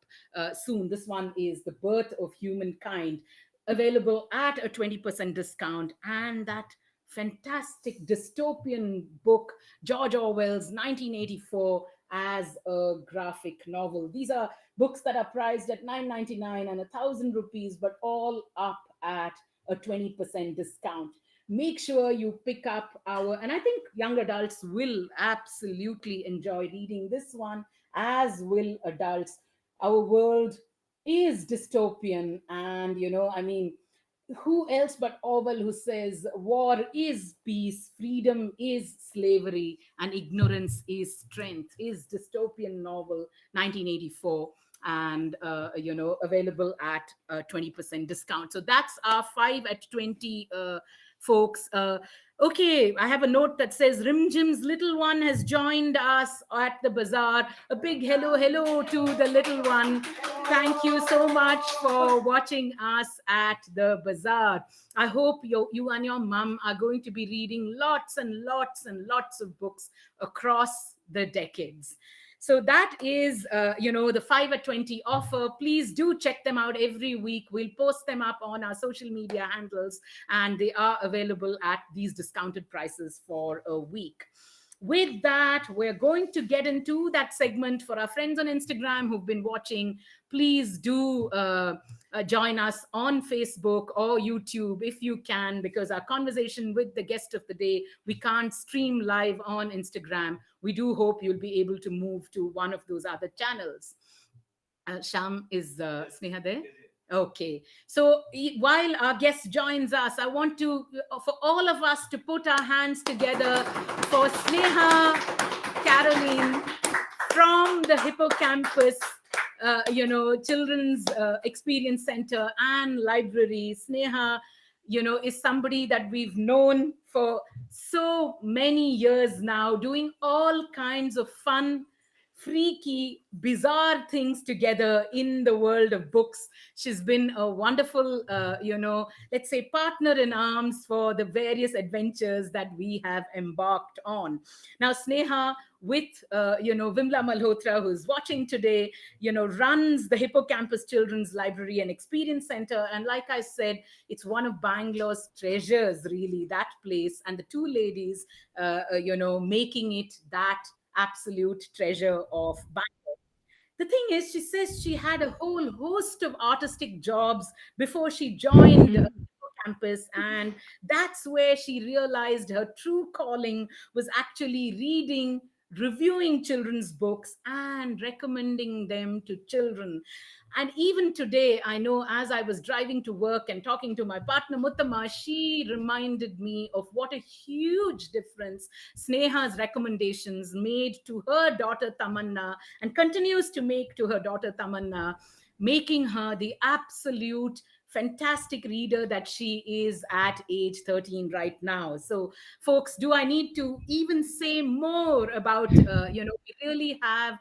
soon. This one is *The Birth of Humankind*, available at a 20% discount, and that fantastic dystopian book, George Orwell's 1984, as a graphic novel. These are books that are priced at 999 and 1,000 rupees, but all up at a 20% discount. Make sure you pick up and I think young adults will absolutely enjoy reading this one, as will adults. Our world is dystopian, and who else but Orwell, who says war is peace, freedom is slavery, and ignorance is strength. His dystopian novel, 1984, and available at a 20% discount. So that's our 5 at 20, folks. Okay, I have a note that says Rimjim's little one has joined us at the bazaar. A big hello to the little one. Thank you so much for watching us at the bazaar. I hope you and your mum are going to be reading lots and lots and lots of books across the decades. So that is, the 5 at 20 offer. Please do check them out every week. We'll post them up on our social media handles, and they are available at these discounted prices for a week. With that, we're going to get into that segment. For our friends on Instagram who've been watching, please do join us on Facebook or YouTube if you can, because our conversation with the guest of the day, we can't stream live on Instagram. We do hope you'll be able to move to one of those other channels. Sham, is Sneha there? Okay. So while our guest joins us, I want to, for all of us to put our hands together for Sneha Caroline from the Hippocampus, Children's Experience Center and Library. Sneha, is somebody that we've known for so many years now, doing all kinds of fun, freaky, bizarre things together in the world of books. She's been a wonderful, let's say, partner in arms for the various adventures that we have embarked on. Now, Sneha, with, Vimla Malhotra, who's watching today, runs the Hippocampus Children's Library and Experience Center. And like I said, it's one of Bangalore's treasures, really, that place. And the two ladies, making it that absolute treasure of Bangalore. The thing is, she says she had a whole host of artistic jobs before she joined campus, and that's where she realized her true calling was actually reading, reviewing children's books and recommending them to children. And even today, I know, as I was driving to work and talking to my partner Muttama, she reminded me of what a huge difference Sneha's recommendations made to her daughter Tamanna, and continues to make to her daughter Tamanna, making her the absolute fantastic reader that she is at age 13 right now. So, folks, do I need to even say more about, we really have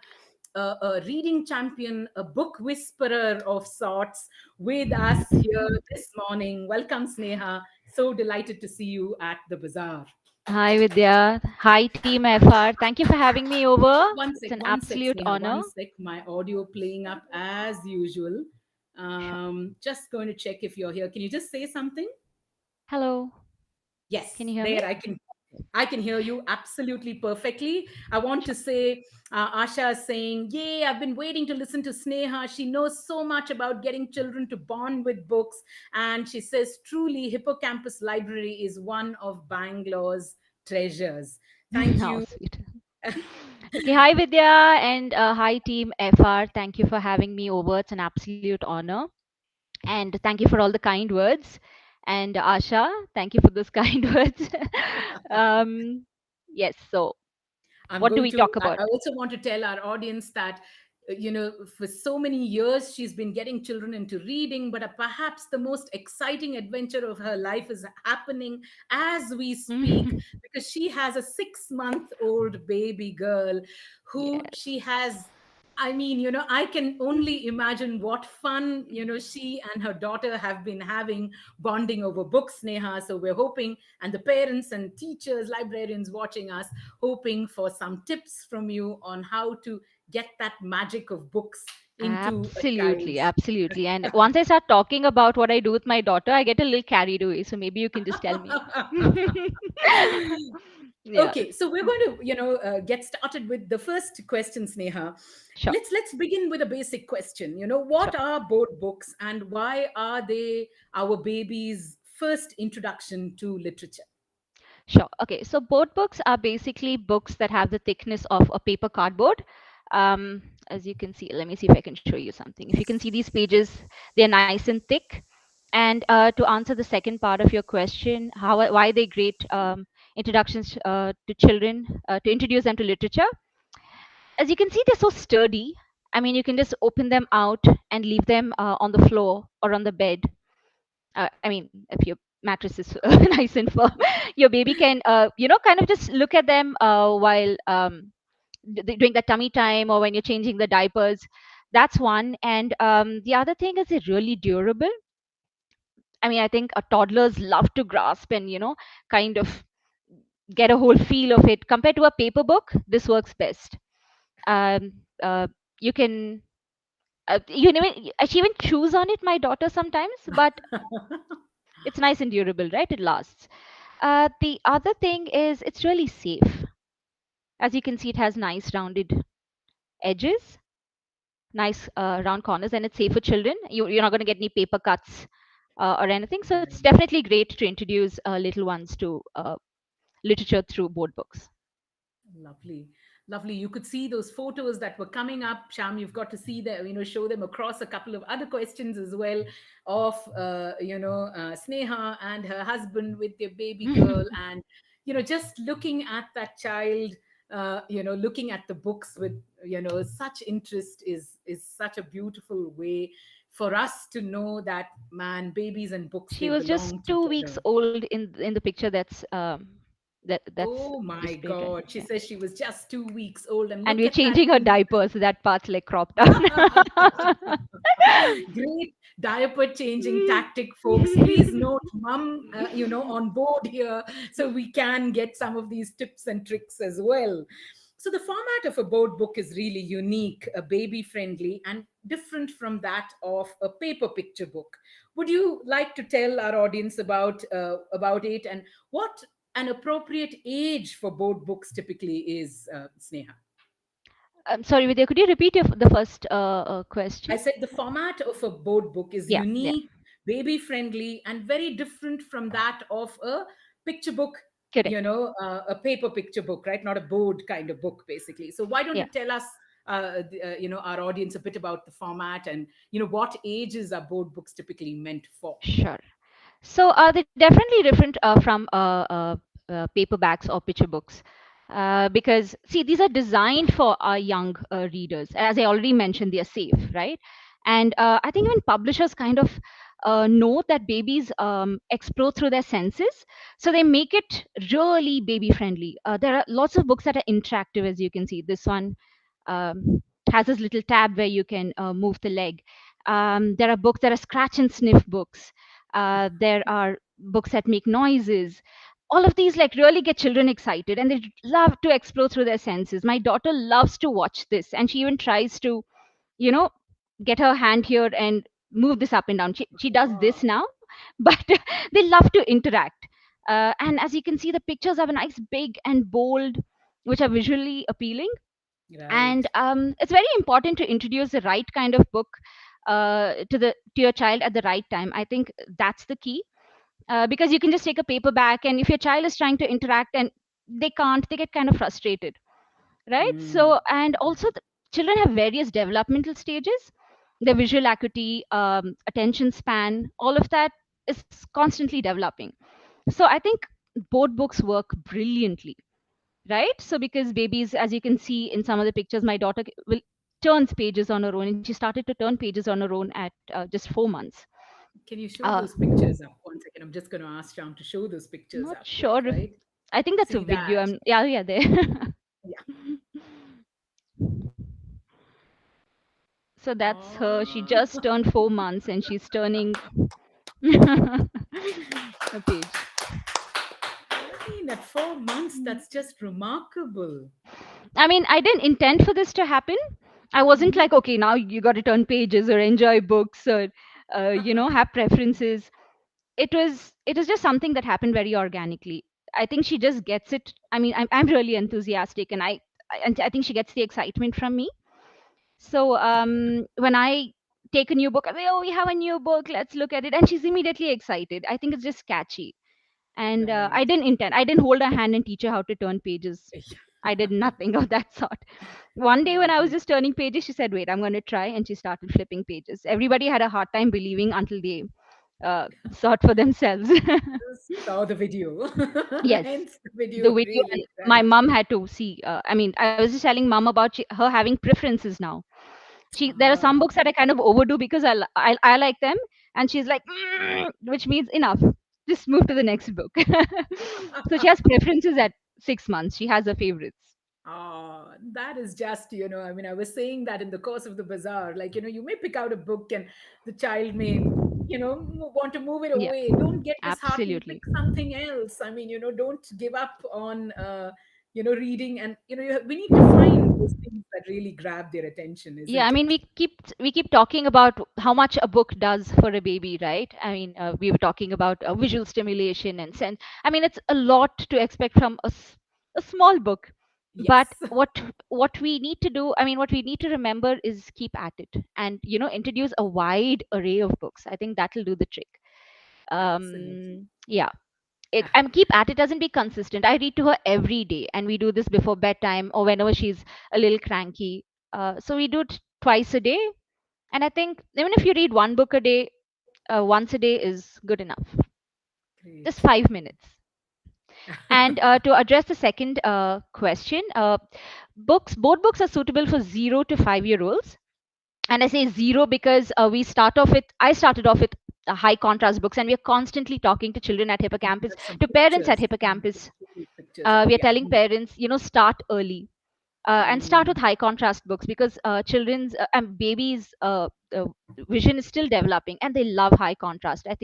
a reading champion, a book whisperer of sorts with us here this morning. Welcome, Sneha. So delighted to see you at the bazaar. Hi Vidya. Hi Team FR. Thank you for having me over. It's an One sec, absolute Sneha, honor. one sec. My audio playing up as usual. Sure. Just going to check if you're here. Can you just say something? Hello. Yes, Can you hear me? there I can hear you absolutely perfectly. I want to Sure. say, Asha is saying, "Yay! I've been waiting to listen to Sneha. She knows so much about getting children to bond with books." And she says, "Truly, Hippocampus Library is one of Bangalore's treasures." Thank How you. sweet. Okay, hi Vidya and hi Team FR. Thank you for having me over. It's an absolute honor. And thank you for all the kind words. And Asha, thank you for those kind words. um, yes, so I'm what do going we to, talk about? I also want to tell our audience that, for so many years, she's been getting children into reading, but perhaps the most exciting adventure of her life is happening as we speak, because she has a 6 month old baby girl who Yes. she has. I mean, I can only imagine what fun, she and her daughter have been having bonding over books, Neha. So we're hoping, and the parents and teachers, librarians watching us, hoping for some tips from you on how to get that magic of books into a Absolutely, child's. absolutely. And once I start talking about what I do with my daughter, I get a little carried away. So maybe you can just tell me. Yeah, Okay, so we're going to, get started with the first question, Sneha. sure, Let's begin with a basic question. What sure, are board books, and why are they our baby's first introduction to literature? sure. Okay, so board books are basically books that have the thickness of a paper cardboard. As you can see, let me see if I can show you something. If you can see these pages, they're nice and thick. And to answer the second part of your question, why they great introductions to children, to introduce them to literature. As you can see, they're so sturdy. I mean, you can just open them out and leave them on the floor or on the bed. I mean, if your mattress is nice and firm, your baby can, kind of just look at them while doing the tummy time or when you're changing the diapers. That's one. And the other thing is they're really durable. I mean, I think toddlers love to grasp and, kind of get a whole feel of it. Compared to a paper book, this works best. Um, you can she even chews on it, my daughter, sometimes, but it's nice and durable, right? It lasts. The other thing is it's really safe. As you can see, it has nice rounded edges, nice round corners, and it's safe for children. You're not going to get any paper cuts or anything. So it's Right. definitely great to introduce little ones to literature through board books. Lovely. Lovely. You could see those photos that were coming up. Sham, you've got to see them, show them across a couple of other questions as well of, Sneha and her husband with their baby girl. And, just looking at that child, looking at the books with, such interest is such a beautiful way for us to know that, man, babies and books, they She was just belong 2 weeks together. old in the picture that's Oh my displayed right God. She there. says she was just 2 weeks old. And And look we're at that. changing her diaper, so that part's like cropped down. Great diaper changing tactic, folks. Please note mum, on board here so we can get some of these tips and tricks as well. So, the format of a board book is really unique, baby friendly, and different from that of a paper picture book. Would you like to tell our audience about it and what an appropriate age for board books typically is, Sneha? I'm sorry, Vidya, could you repeat the first I question? said the format of a board book is Yeah, yeah, unique, baby friendly, and very different from that of a picture book, correct. a paper picture book, right? Not a board kind of book, basically. So, why don't you Yeah, tell us, our audience a bit about the format and, what ages are board books typically meant for? sure. So they're definitely different from paperbacks or picture books. Because see, these are designed for our young readers. As I already mentioned, they are safe, right? And I think even publishers kind of know that babies explore through their senses, so they make it really baby friendly. There are lots of books that are interactive, as you can see. This one has this little tab where you can move the leg. There are books that are scratch and sniff books. There are books that make noises. All of these like really get children excited, and they love to explore through their senses. My daughter loves to watch this, and she even tries to, you know get her hand here and move this up and down. She does Ah, this now, but they love to interact. And as you can see, the pictures have a nice big and bold, which are visually appealing. And right. it's very important to introduce the right kind of book to your child at the right time. I think that's the key. Because you can just take a paperback, and if your child is trying to interact and they can't, they get kind of frustrated, right? Mm, So, and also the children have various developmental stages. Their visual acuity, attention span, all of that is constantly developing. So I think board books work brilliantly, right? So because babies, as you can see in some of the pictures, my daughter will turns pages on her own, and she started to turn pages on her own at just 4 months. can you show uh, those pictures up? One second. I'm just going to ask Sham to show those pictures Not up, sure like, if, right? I think that's a See that? video. Yeah, yeah, there. Yeah. So that's her. She Oh, just turned 4 months, and she's turning a page. I mean, at 4 months, that's just remarkable. I mean, I didn't intend for this to happen. I wasn't Mhm. like, okay, now you got to turn pages or enjoy books or, have preferences. It was just something that happened very organically. I think she just gets it. I mean, I'm really enthusiastic, and I think she gets the excitement from me. So when I take a new book, I say, oh, we have a new book, let's look at it, and she's immediately excited. I think it's just catchy. And Right. I didn't hold her hand and teach her how to turn pages. I did nothing of that sort. One day when I was Right. just turning pages, she said, wait, I'm going to try. And she started flipping pages. Everybody had a hard time believing until they saw it for themselves. Saw the video. Yes, Hence the video, the video. And really. my Right. mom had to see. I mean, I was just telling mom about her having preferences now. There are Ah, some books that I kind of overdo because I like them, and she's like, "Mm," which means enough. Just move to the next book. So she has preferences at 6 months. She has her favorites. that is just, I mean, I was saying that in the course of the bazaar, like, you may pick out a book and the child may, want to move it Yeah, away. Don't get disheartened, pick absolutely. something else. I mean, don't give up on, reading. And, we need to find those things that really grab their attention, Yeah, I isn't mean, it? we keep talking about how much a book does for a baby, right? I mean, we were talking about visual stimulation and sense. I mean, it's a lot to expect from a small book. But Yes. what we need to do, I mean, what we need to remember is keep at it, and introduce a wide array of books. I think that will do the trick. Absolutely. Yeah. Ah, I'm keep at it doesn't be consistent. I read to her every day, and we do this before bedtime or whenever she's a little cranky. So we do it twice a day, and I think even if you read one book a day, once a day is good enough. Just great. 5 minutes. And to address the second question, board books are suitable for 0 to 5 year olds. And I say zero because I started off with high contrast books, and we are constantly talking to children at You hippocampus, have some to parents at pictures, hippocampus. beautiful pictures. Oh, We are yeah. telling parents, start early, and start with Mm. high contrast books, because children's and babies' vision is still developing, and they love high contrast. I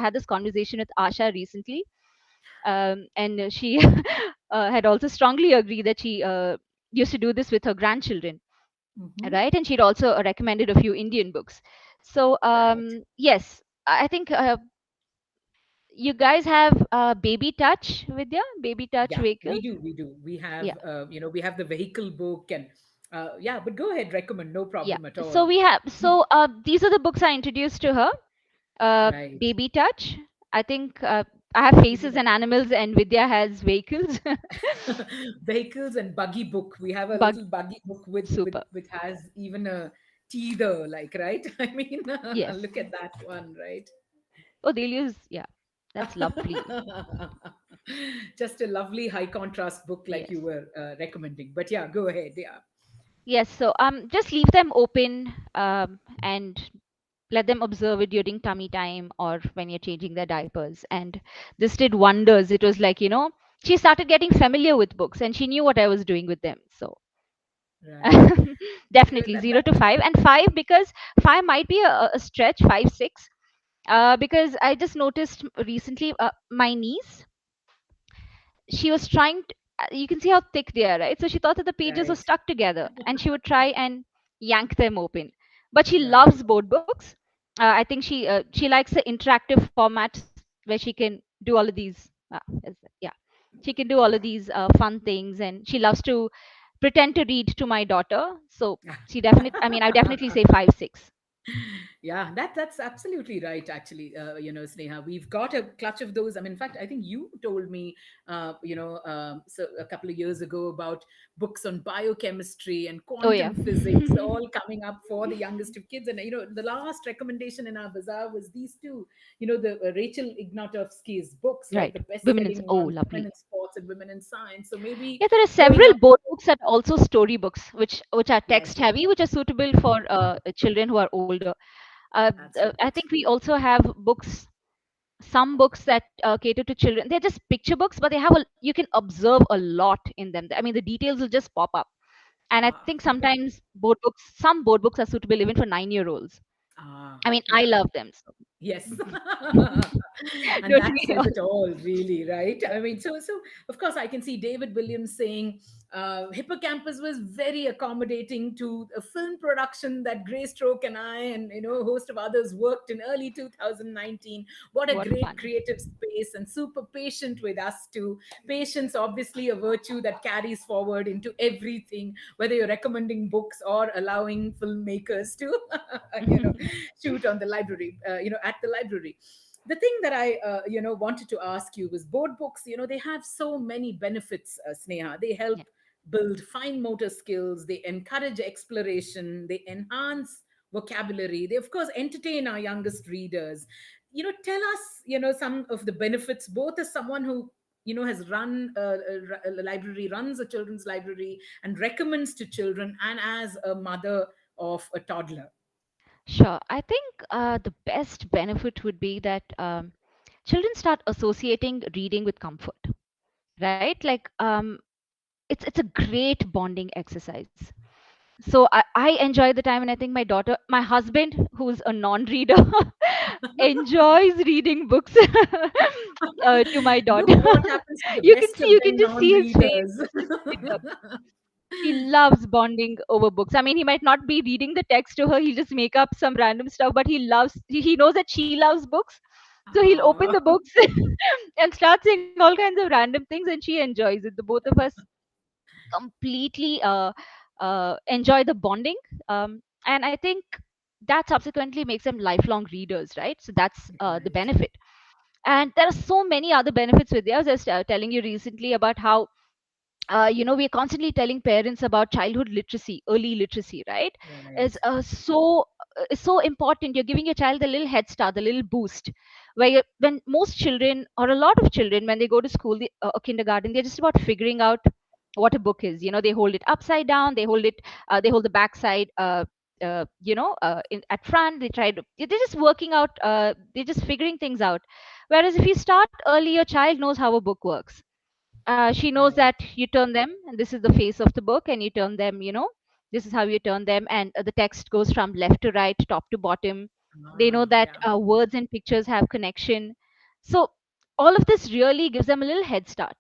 had this conversation with Asha recently, and she had also strongly agreed that she used to do this with her grandchildren, Mm-hmm. right? And she'd also recommended a few Indian books. So Right. yes, I think you guys have Baby Touch, Vidya, Baby Touch Yeah, we vehicles. do. We do. We Yeah, have, we have the vehicle book and, yeah, but go ahead, recommend. No yeah. problem at all. So these are the books I introduced to her. Right. Baby Touch. I think I have Baby faces and animals, and Vidya has vehicles. vehicles and buggy book. We have a Bug, little buggy book with super. which has even a teether, like, right. I mean, Yes. look at that one, right. Oh, they'll use, yeah. That's lovely. Just a lovely high contrast book like Yes. you were recommending. But yeah, go ahead. Yeah. Yes. So just leave them open, and let them observe it during tummy time or when you're changing their diapers. And this did wonders. It was like, she started getting familiar with books, and she knew what I was doing with them. So Right. definitely That, 0 to 5, and 5, because 5 might be a stretch, 5, 6. Because I just noticed recently, my niece, she was trying to, you can see how thick they are, right? So she thought that the pages were right. stuck together, and she would try and yank them open. But she Right. loves board books. I think she likes the interactive format where she can do all of these. Yeah, she can do all of these fun things, and she loves to pretend to read to my daughter. So she definitely, I mean, I would definitely say 5, 6. Yeah, that's absolutely right. Actually, Sneha, we've got a clutch of those. I mean, in fact, I think you told me, so a couple of years ago about books on biochemistry and Oh yeah. quantum physics, all coming up for the youngest of kids. And the last recommendation in our bazaar was these two. The Rachel Ignatovsky's books, right? Right. The Women in, best-selling oh, ones, Women lovely. in Sports and Women in Science. So maybe Yeah, there are going several up, board books that are also story books, which are yes, text heavy, which are suitable for children who are older. that's I right. think we also have books, some books that cater to children. They're just picture books, but you can observe a lot in them. I mean, the details will just pop up. And I Ah, think sometimes some board books are suitable even for 9-year-olds. ah, I mean, I yeah. love them. So. Yes. And Don't that we says all? it all, really, right? I mean, so of course I can see David Williams saying Hippocampus was very accommodating to a film production that Greystroke and I and a host of others worked in early 2019. What a What great fun. creative space, and super patient with us too. Patience, obviously, a virtue that carries forward into everything, whether you're recommending books or allowing filmmakers to, you know, shoot on the library, at the library. The thing that I wanted to ask you was board books. They have so many benefits, Sneha. They help Yeah. build fine motor skills, they encourage exploration, they enhance vocabulary, they of course entertain our youngest readers. Tell us some of the benefits, both as someone who has run a library, runs a children's library and recommends to children, and as a mother of a toddler. Sure. I think the best benefit would be that children start associating reading with comfort, right? Like it's a great bonding exercise. So I enjoy the time, and I think my husband, who's a non-reader, enjoys reading books to my Look daughter. what happens to the You can best see, of you them can just see his face. non-readers. He just lit up. He loves bonding over books. I mean, he might not be reading the text to her. He'll just make up some random stuff, but he knows that she loves books. So he'll open the Ah. books and start saying all kinds of random things, and she enjoys it. The both of us completely enjoy the bonding. And I think that subsequently makes them lifelong readers, right? So that's the Right. benefit. And there are so many other benefits with it. I was just telling you recently about how we're constantly telling parents about childhood literacy, early literacy, right? Right. Is so important. You're giving your child a little head start, a little boost. When most children, or a lot of children, when they go to school, or kindergarten, they're just about figuring out what a book is. They hold it upside down, they hold the backside, at front. They're just working out. They're just figuring things out. Whereas if you start early, your child knows how a book works. She knows that Right. you turn them, and this is the face of the book, and you turn them, this is how you turn them, and the text goes from left to right, top to bottom. They know that Yeah. words and pictures have connection. So all of this really gives them a little head start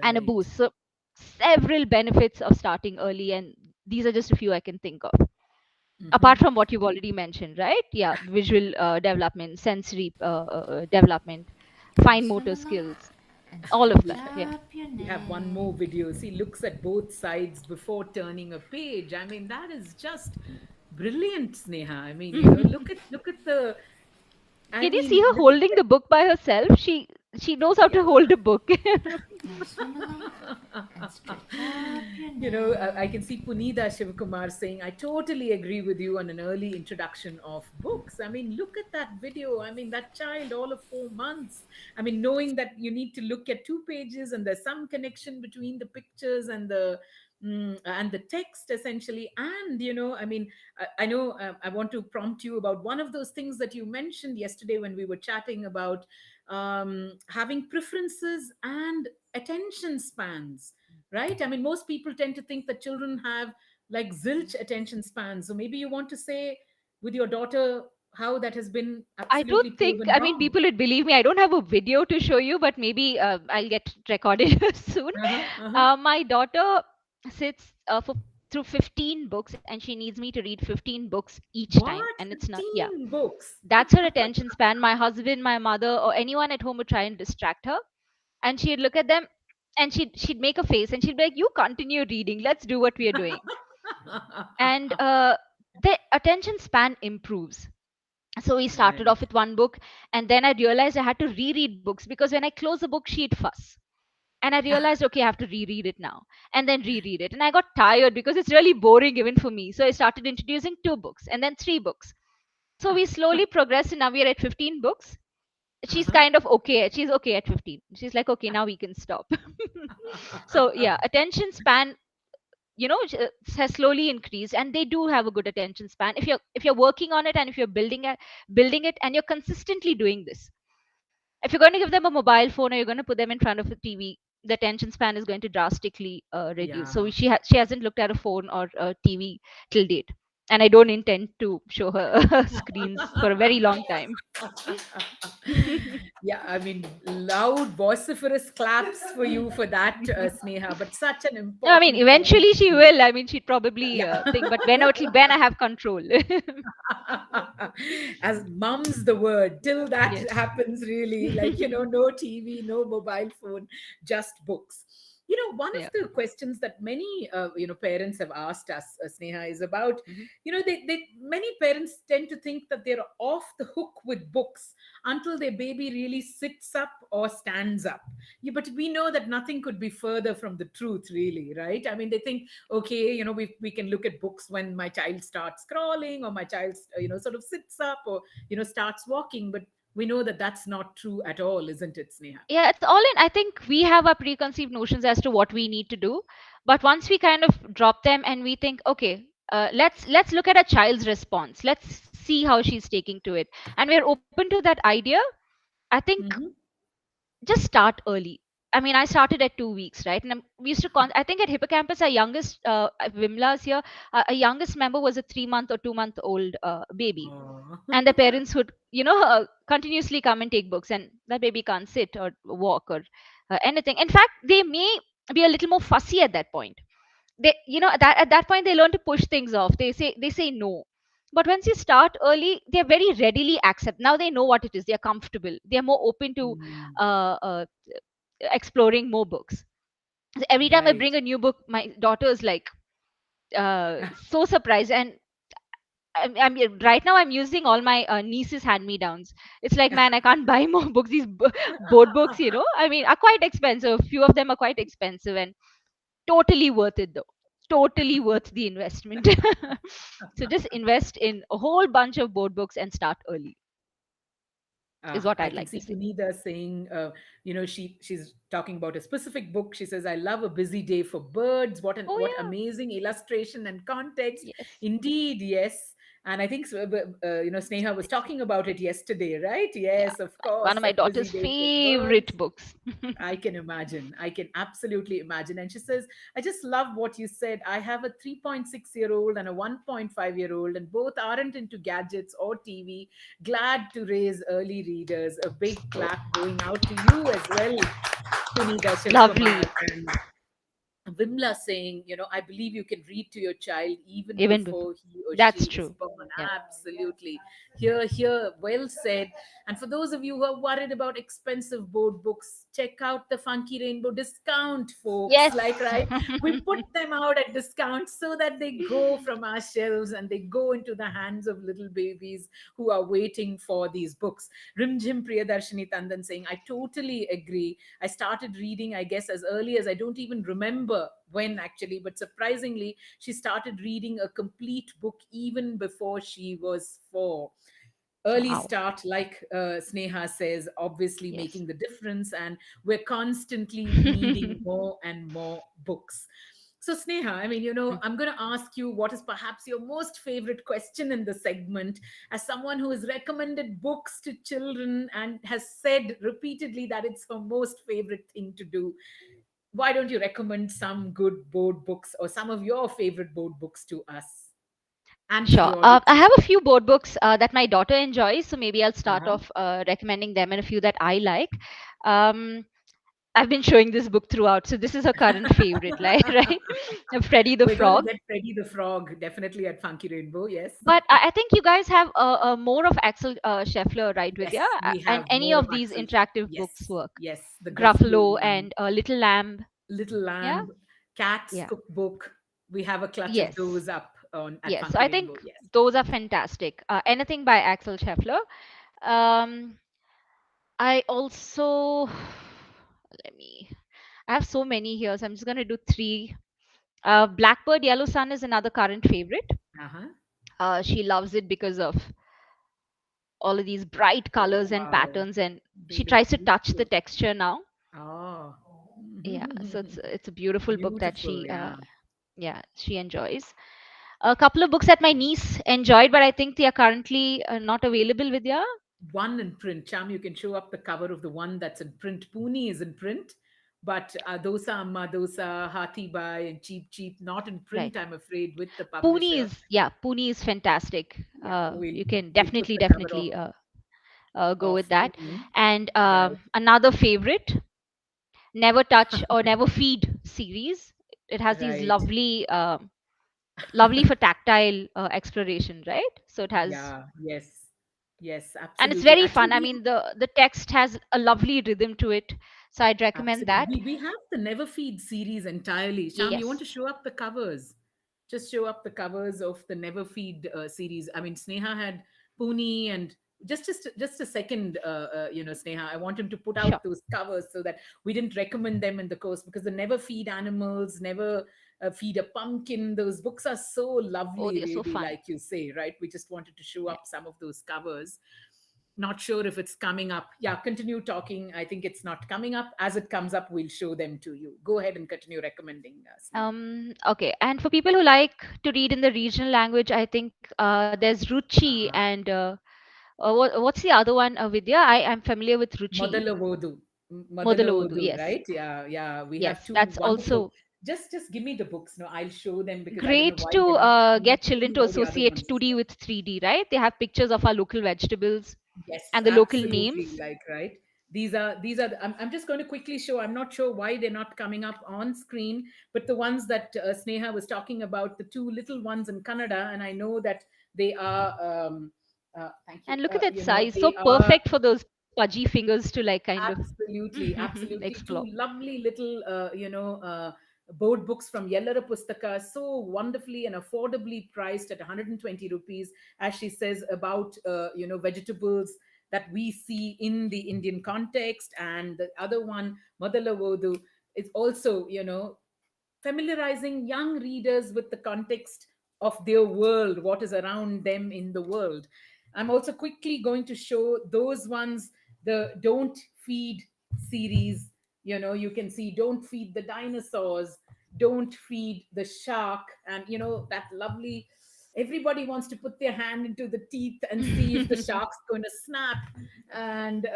and a Right. boost. So several benefits of starting early, and these are just a few I can think of, apart Mm-hmm. from what you've already mentioned, right? Yeah, visual development, sensory development, fine motor skills, all of that. Yeah. We have one more video. See, looks at both sides before turning a page. I mean, that is just brilliant, Sneha. I mean, look at the. I Can you see mean, her look at holding the book by herself? She knows how yeah. to hold a book. I can see Punida Shivakumar saying, I totally agree with you on an early introduction of books. I mean, look at that video. I mean, that child, all of 4 months. I mean, knowing that you need to look at 2 pages and there's some connection between the pictures and the text essentially. And, I mean, I know I want to prompt you about one of those things that you mentioned yesterday when we were chatting about having preferences and attention spans, right? I mean, most people tend to think that children have like zilch attention spans. So maybe you want to say with your daughter how that has been I don't absolutely think, proven I mean, wrong. people would believe me. I don't have a video to show you, but maybe I'll get recorded soon. Uh-huh, uh-huh. My daughter sits through 15 books, and she needs me to read 15 books each time. What? And it's not, yeah, 15 books? that's her attention span. My husband, my mother, or anyone at home would try and distract her, and she'd look at them, and she'd make a face, and she'd be like, "You continue reading. Let's do what we are doing." And the attention span improves. So we started Right. off with one book, and then I realized I had to reread books, because when I close a book, she'd fuss. And I realized, okay, I have to reread it now, and then reread it. And I got tired because it's really boring even for me. So I started introducing 2 books and then 3 books. So we slowly progressed, and now we're at 15 books. She's Uh-huh. kind of okay. She's okay at 15. She's like, okay, now we can stop. So yeah, attention span, has slowly increased, and they do have a good attention span if you're working on it, and if you're building it, and you're consistently doing this. If you're going to give them a mobile phone, or you're going to put them in front of a TV, the attention span is going to drastically reduce. So Yeah. she hasn't looked at a phone or a TV till date, and I don't intend to show her screens for a very long time. Yeah, I mean, loud, vociferous claps for you for that, Sneha, but such an No, I mean, important point. eventually she will. I mean, she'd probably Yeah. think, but when I have control. As mum's the word, till that Yes. happens, really, like, no TV, no mobile phone, just books. One of Yeah. the questions that many, parents have asked us, Sneha, is about, Mhm. many parents tend to think that they're off the hook with books until their baby really sits up or stands up. Yeah, but we know that nothing could be further from the truth, really, right? I mean, they think, okay, we can look at books when my child starts crawling or my child, sort of sits up or, starts walking. But we know that that's not true at all, isn't it, Sneha? Yeah, it's all in. I think we have our preconceived notions as to what we need to do, but once we kind of drop them and we think, okay, let's look at a child's response. Let's see how she's taking to it, and we're open to that idea. I think Hmm. just start early. I mean, I started at 2 weeks, right? And we used to I think at Hippocampus, our youngest Vimla's here, our youngest member was a 3 month or 2 month old baby, Oh. and the parents would continuously come and take books, and the baby can't sit or walk or anything. In fact, they may be a little more fussy at that point. At that point they learn to push things off. They say no. But once you start early, they're very readily accept. Now they know what it is. They're comfortable. They're more open to Mm. uh, uh, exploring more books. So every time I Right. bring a new book, my daughter is like so surprised. And right now I'm using all my niece's hand me downs. It's like, man, I can't buy more books. These board books, I mean, are quite expensive. Few of them are quite expensive, and totally worth it though. Totally worth the investment. So just invest in a whole bunch of board books and start early, is what I I'd can like to see say. Punita saying, she's talking about a specific book. She says, "I love a busy day for birds. Oh What yeah. amazing illustration and context." Yes. Indeed, yes. And I think Sneha was talking about it yesterday, right? Yeah. Yes, of One course, of a my busy daughter's day for birds. favorite books. I can imagine. I can absolutely imagine. And she says, I just love what you said. I have a 3.6-year-old and a 1.5-year-old, and both aren't into gadgets or TV. Glad to raise early readers. A big Oh, clap going out to you as well, Punita lovely. Shivkumar. And Vimla saying, I believe you can read to your child even Even before. before he or That's she is true. born. Yeah. Absolutely. Here, well said. And for those of you who are worried about expensive board books, check out the Funky Rainbow discount, folks. Yes. Like, right? We put them out at discount so that they go from our shelves and they go into the hands of little babies who are waiting for these books. Rimjim Priyadarshini Tandan saying, I totally agree. I started reading, I guess, as early as I don't even remember when actually, but surprisingly, she started reading a complete book even before she was 4. Early Wow. start, like Sneha says, obviously Yes. making the difference, and we're constantly needing more and more books. So, Sneha, I mean, I'm going to ask you what is perhaps your most favorite question in the segment, as someone who has recommended books to children and has said repeatedly that it's her most favorite thing to do. Why don't you recommend some good board books or some of your favorite board books to us and to the Sure. audience I as have a well? few board books that my daughter enjoys, so maybe I'll start Uh-huh. off recommending them and a few that I like. Um, I've been showing this book throughout, so this is her current favorite, like, right? Freddy the We're going to Frog. get Freddie the Frog definitely at Funky Rainbow. Yes. But I think you guys have more of Axel Scheffler, right, Yes, Vidya? we And have any more of of these Axel. interactive books Yes, work. yes. The Gruffalo Gruffalo one, and Little Lamb. Little Yeah, Lamb, Cat's yeah, Cookbook. We have a clutch of yes, those up on at yes. So Funky I Rainbow. think Yes. those are fantastic. Anything by Axel Scheffler. Um, I also let me. I have so many here, so I'm just gonna do three. Blackbird Yellow Sun is another current favorite. Uh-huh. She loves it because of all of these bright Oh, colors and wow. patterns, and They she look tries to touch the beautiful. texture now. Oh. Yeah, so it's a beautiful book that Beautiful. Yeah. she enjoys. A couple of books that my niece enjoyed, but I think they are currently not available with ya. One in print. Cham, you can show up the cover of the one that's in print. Puni is in print, but Dosa Amma, Dosa, Hathi Bai, and Cheap Cheap, not in Right. print, I'm afraid, with the publisher. Puni is fantastic. Yeah, You can we'll put definitely the cover definitely go of with that. Puni. And Right. another favorite, Never Touch or Never Feed series. It has these Right. lovely for tactile exploration, right? So it has, Yeah, yes. Yes, and it's absolutely. very Actually, fun. I mean, the text has a lovely rhythm to it, so I'd recommend absolutely. that. We have the Never Feed series entirely. Sham, you want Yes, to show up the covers? Just show up the covers of the Never Feed series. I mean, Sneha had Puni and just a second, Sneha. I want him to put sure. out those covers so that we didn't recommend them in the course because the Never Feed Animals, Never Feed a Pumpkin. Those books are so Oh, lovely, they're so really, fun. like you say, right? We just wanted to show Yeah. up some of those covers. Not sure if it's coming up. Yeah, continue talking. I think it's not coming up. As it comes up, we'll show them to you. Go ahead and continue recommending, Sneha. Okay, and for people who like to read in the regional language, I think there's Ruchi Uh-huh. and what's the other one, Vidya? I'm familiar with Ruchi. Modalavodu. Modalodu, Modalavodu, yes. right? Yeah, yeah. We have Yes, two that's wonderful. also Just give me the books. No, I'll show them because I don't know great why to they're not coming up. get Show children me to all the other associate ones as 2D well. with 3D, right? They have pictures of our local vegetables Yes, and the local absolutely. names. Like, right. I'm just going to quickly show. I'm not sure why they're not coming up on screen, but the ones that Sneha was talking about, the two little ones in Kannada, and I know that they are. Thank you. And look at that You know, size, so they are perfect for those. pudgy fingers to like kind of Absolutely, absolutely. Two explore. lovely little, board books from Yellara Pustaka, so wonderfully and affordably priced at 120 rupees, as she says about, vegetables that we see in the Indian context. And the other one, Madala Vodu, is also, familiarizing young readers with the context of their world, what is around them in the world. I'm also quickly going to show those ones, the Don't Feed series. You can see Don't Feed the Dinosaurs, Don't Feed the Shark, and that lovely. Everybody wants to put their hand into the teeth and see if the shark's going to snap. And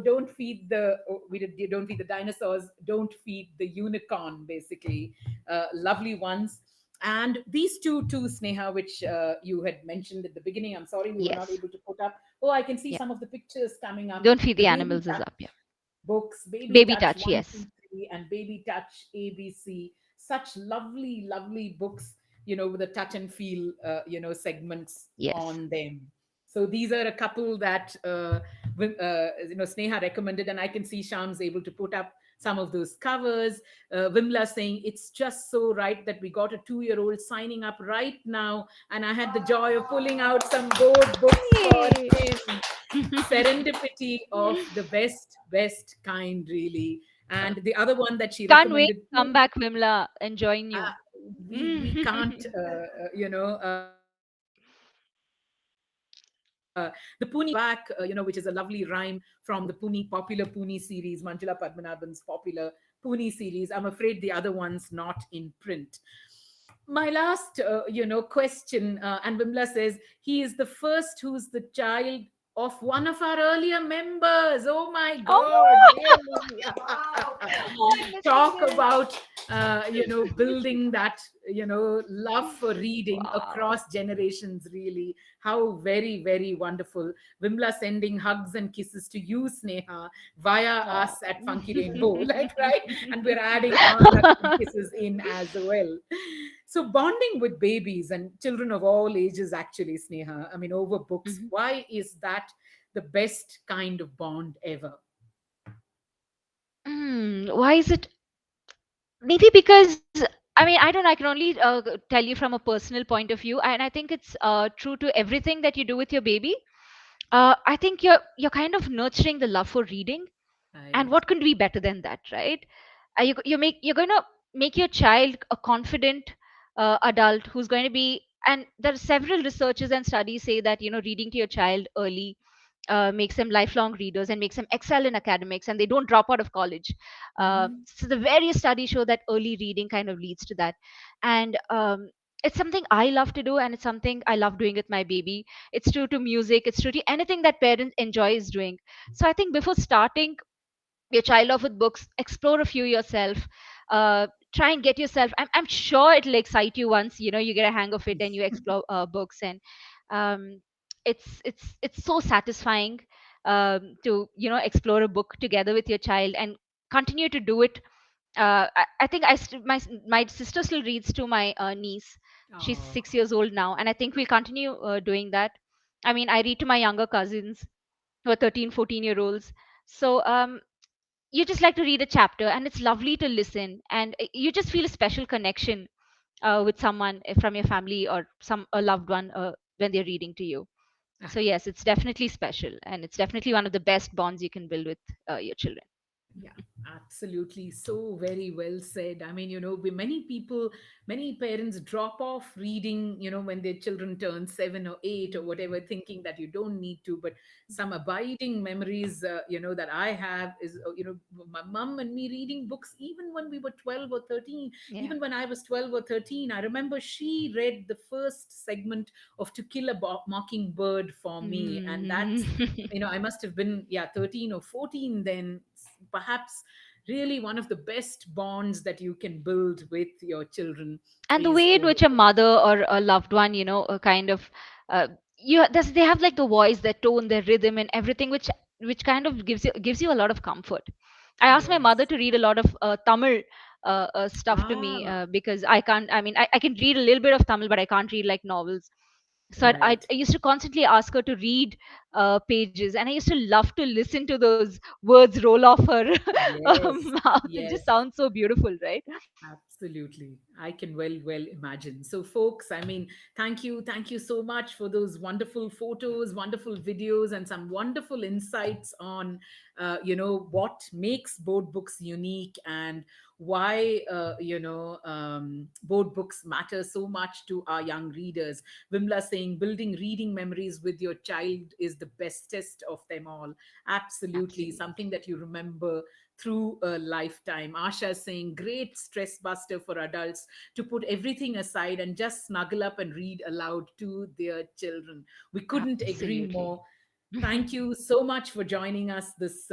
don't feed the oh, we did don't feed the dinosaurs, don't feed the unicorn, basically. Lovely ones. And these two too, Sneha, which you had mentioned at the beginning. I'm sorry we were not Yes. able to put up. Oh, I can see Yeah. some of the pictures coming up. Don't feed The the Baby animals is Touch up. Yeah. books, Baby Baby Touch touch. 1, 2, Yes. 3, and Baby Touch ABC. Such lovely, lovely books, with the touch and feel, segments Yes. on them. So these are a couple that, Sneha recommended, and I can see Sham's able to put up some of those covers. Vimla saying it's just so right that we got a 2-year-old signing up right now, and I had the joy of pulling out some board books for Yay. him. Serendipity of the best kind, really. And the other one that she Can't wait recommended to too, come back, Vimla, and join uh, you. we can't, the Puni back, which is a lovely rhyme from the popular Puni series, Manjula Padmanabhan's popular Puni series. I'm afraid the other one's not in print. My last, question, and Vimla says he is the first who's the child of one of our earlier members. Oh my God, Oh, really? Wow. oh, I'm missing Talk it. about, building that, love for reading Wow. across generations, really. How very, very wonderful. Vimla sending hugs and kisses to you, Sneha, via Oh. us at Funky Rainbow, like, right? And we're adding our hugs and kisses in as well. So, bonding with babies and children of all ages, actually, Sneha, I mean, over books, Mhm. why is that the best kind of bond ever? Why is it? Maybe because I mean I don't know. I can only tell you from a personal point of view, and I think it's true to everything that you do with your baby. I think you're kind of nurturing the love for reading, and Right. what could be better than that, right? You're going to make your child a confident adult who's going to be. And there are several researches and studies say that reading to your child early makes them lifelong readers and makes them excel in academics, and they don't drop out of college. Mhm. So the various studies show that early reading kind of leads to that. And it's something I love to do, and it's something I love doing with my baby. It's true to music, it's true to anything that parents enjoys doing. So I think before starting your child off with books, explore a few yourself. Try and get yourself. I'm sure it'll excite you once you get a hang of it and you explore books. And um, it's so satisfying to explore a book together with your child and continue to do it. I think my sister still reads to my niece. She's Oh, 6 years old now, and I think we'll continue doing that. I mean, I read to my younger cousins who are 13, 14-year-olds. So you just like to read a chapter, and it's lovely to listen, and you just feel a special connection with someone from your family or some a loved one when they're reading to you. So yes, it's definitely special, and it's definitely one of the best bonds you can build with your children. yeah, absolutely. So very well said. I mean, many people, many parents drop off reading, when their children turn 7 or 8 or whatever, thinking that you don't need to. But some abiding memories, that I have is, my mom and me reading books even when we were 12 or 13. Yeah. Even when I was 12 or 13, I remember she read the first segment of To Kill a Mockingbird for me. And that's, Mhm. I must have been, yeah, 13 or 14 then. Perhaps really one of the best bonds that you can build with your children And the is way in over which a books. mother or a loved one kind of uh, they have like the voice, their tone, their rhythm and everything, which kind of gives you a lot of comfort. I asked my mother Yes. to read a lot of Tamil stuff to me Ah, because I can't. I mean, I can read a little bit of Tamil, but I can't read like novels. So I right. used to constantly ask her to read pages, and I used to love to listen to those words roll off her Yes, mouth. It just yes. sounds so beautiful, right? Absolutely. I can well imagine. So folks, I mean, thank you so much for those wonderful photos, wonderful videos, and some wonderful insights on what makes board books unique, and why board books matter so much to our young readers. Vimla saying building reading memories with your child is the bestest of them all. Absolutely, something Absolutely. that you remember through a lifetime. Asha is saying, great stress buster for adults to put everything aside and just snuggle up and read aloud to their children. We couldn't agree Absolutely. more. Thank you so much for joining us this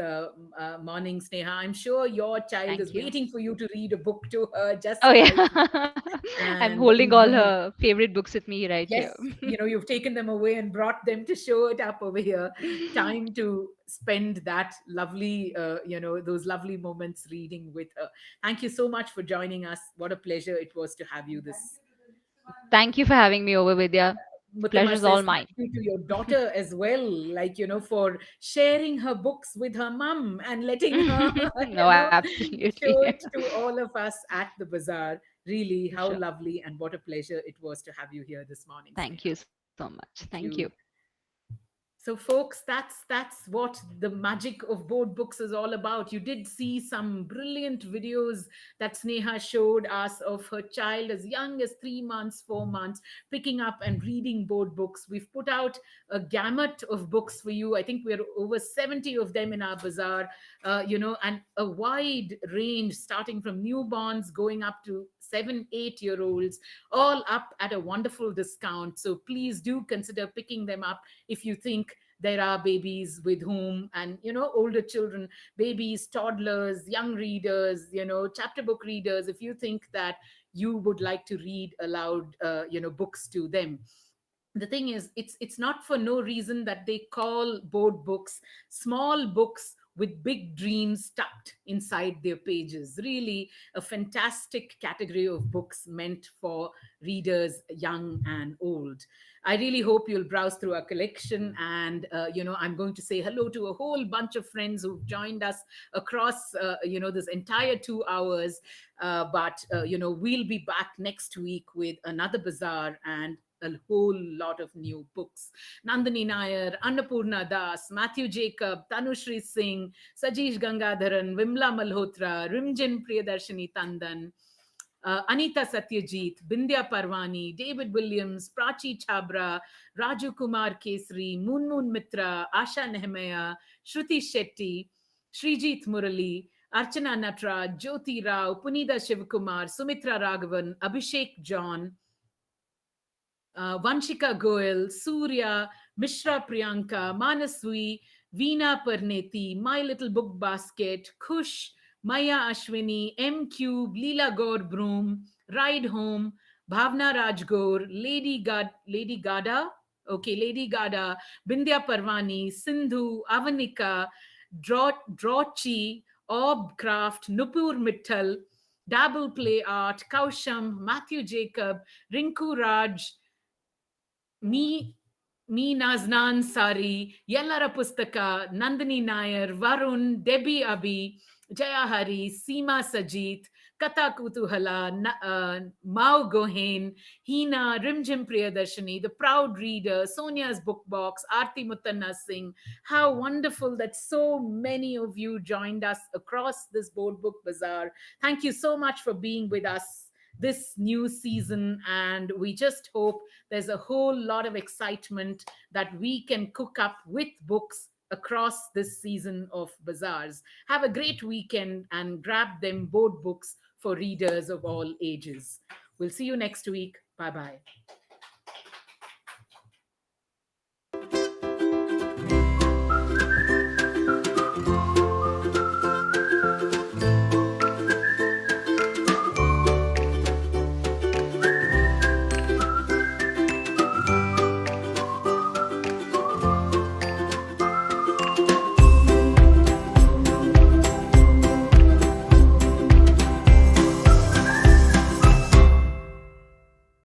morning, Sneha. I'm sure your child is Thank you. waiting for you to read a book to her just Oh like me. yeah. I'm And holding we've all many. her favorite books with me right Yes, here. you've taken them away and brought them to show it up over here. Time to spend that lovely, those lovely moments reading with her. Thank you so much for joining us. What a pleasure it was to have you this. Thank you for having me over, Vidya. Muttama Pleasure's all says mine. thank you to your daughter as well, like, for sharing her books with her mum and letting her, No, absolutely. show it to all of us at the bazaar. Really, how Sure. lovely and what a pleasure it was to have you here this morning, Thank Sneha. you so much. Thank Thank you. you. So, folks, that's what the magic of board books is all about. You did see some brilliant videos that Sneha showed us of her child as young as 3 months, 4 months, picking up and reading board books. We've put out a gamut of books for you. I think we're over 70 of them in our bazaar, and a wide range starting from newborns going up to 7, 8 year olds, all up at a wonderful discount. So please do consider picking them up if you think there are babies with whom, and older children, babies, toddlers, young readers, chapter book readers, if you think that you would like to read aloud books to them. The thing is, it's not for no reason that they call board books small books with big dreams tucked inside their pages. Really a fantastic category of books meant for readers young and old. I really hope you'll browse through our collection, and I'm going to say hello to a whole bunch of friends who've joined us across this entire 2 hours. But we'll be back next week with another bazaar and a whole lot of new books. Nandini Nair, Annapurna Das, Matthew Jacob, Tanushri Singh, Sajish Gangadharan, Vimla Malhotra, Rimjin Priyadarshini Tandan, Anita Satyajit, Bindya Parwani, David Williams, Prachi Chabra, Raju Kumar Kesri, Moon Moon Mitra, Asha Nehemaya, Shruti Shetty, Srijit Murali, Archana Natra, Jyoti Rao, Punida Shivkumar, Sumitra Raghavan, Abhishek John, Vanshika Goel, Surya, Mishra Priyanka, Manaswi, Veena Parneti, My Little Book Basket, Kush, Maya Ashwini, M Cube, Leela Gaur Broom, Ride Home, Bhavna Rajgor, Lady Gada, okay, Lady Gada, Bindya Parvani, Sindhu, Avanika, Drochi, Orb Craft, Nupur Mittal, Dabble Play Art, Kausham, Matthew Jacob, Rinku Raj, me me Naznan Sari, Yellara Pustaka, Nandini Nair, Varun, Debbie Abhi, Jaya Hari, Seema Sajit, Kata Kutuhala, Mao Gohain, Hina, Rimjim Priyadarshini, The Proud Reader, Sonia's Book Box, Aarti Muttanna Singh. How wonderful that so many of you joined us across this board book bazaar. Thank you so much for being with us this new season, and we just hope there's a whole lot of excitement that we can cook up with books across this season of bazaars. Have a great weekend and grab them board books for readers of all ages. We'll see you next week. Bye bye.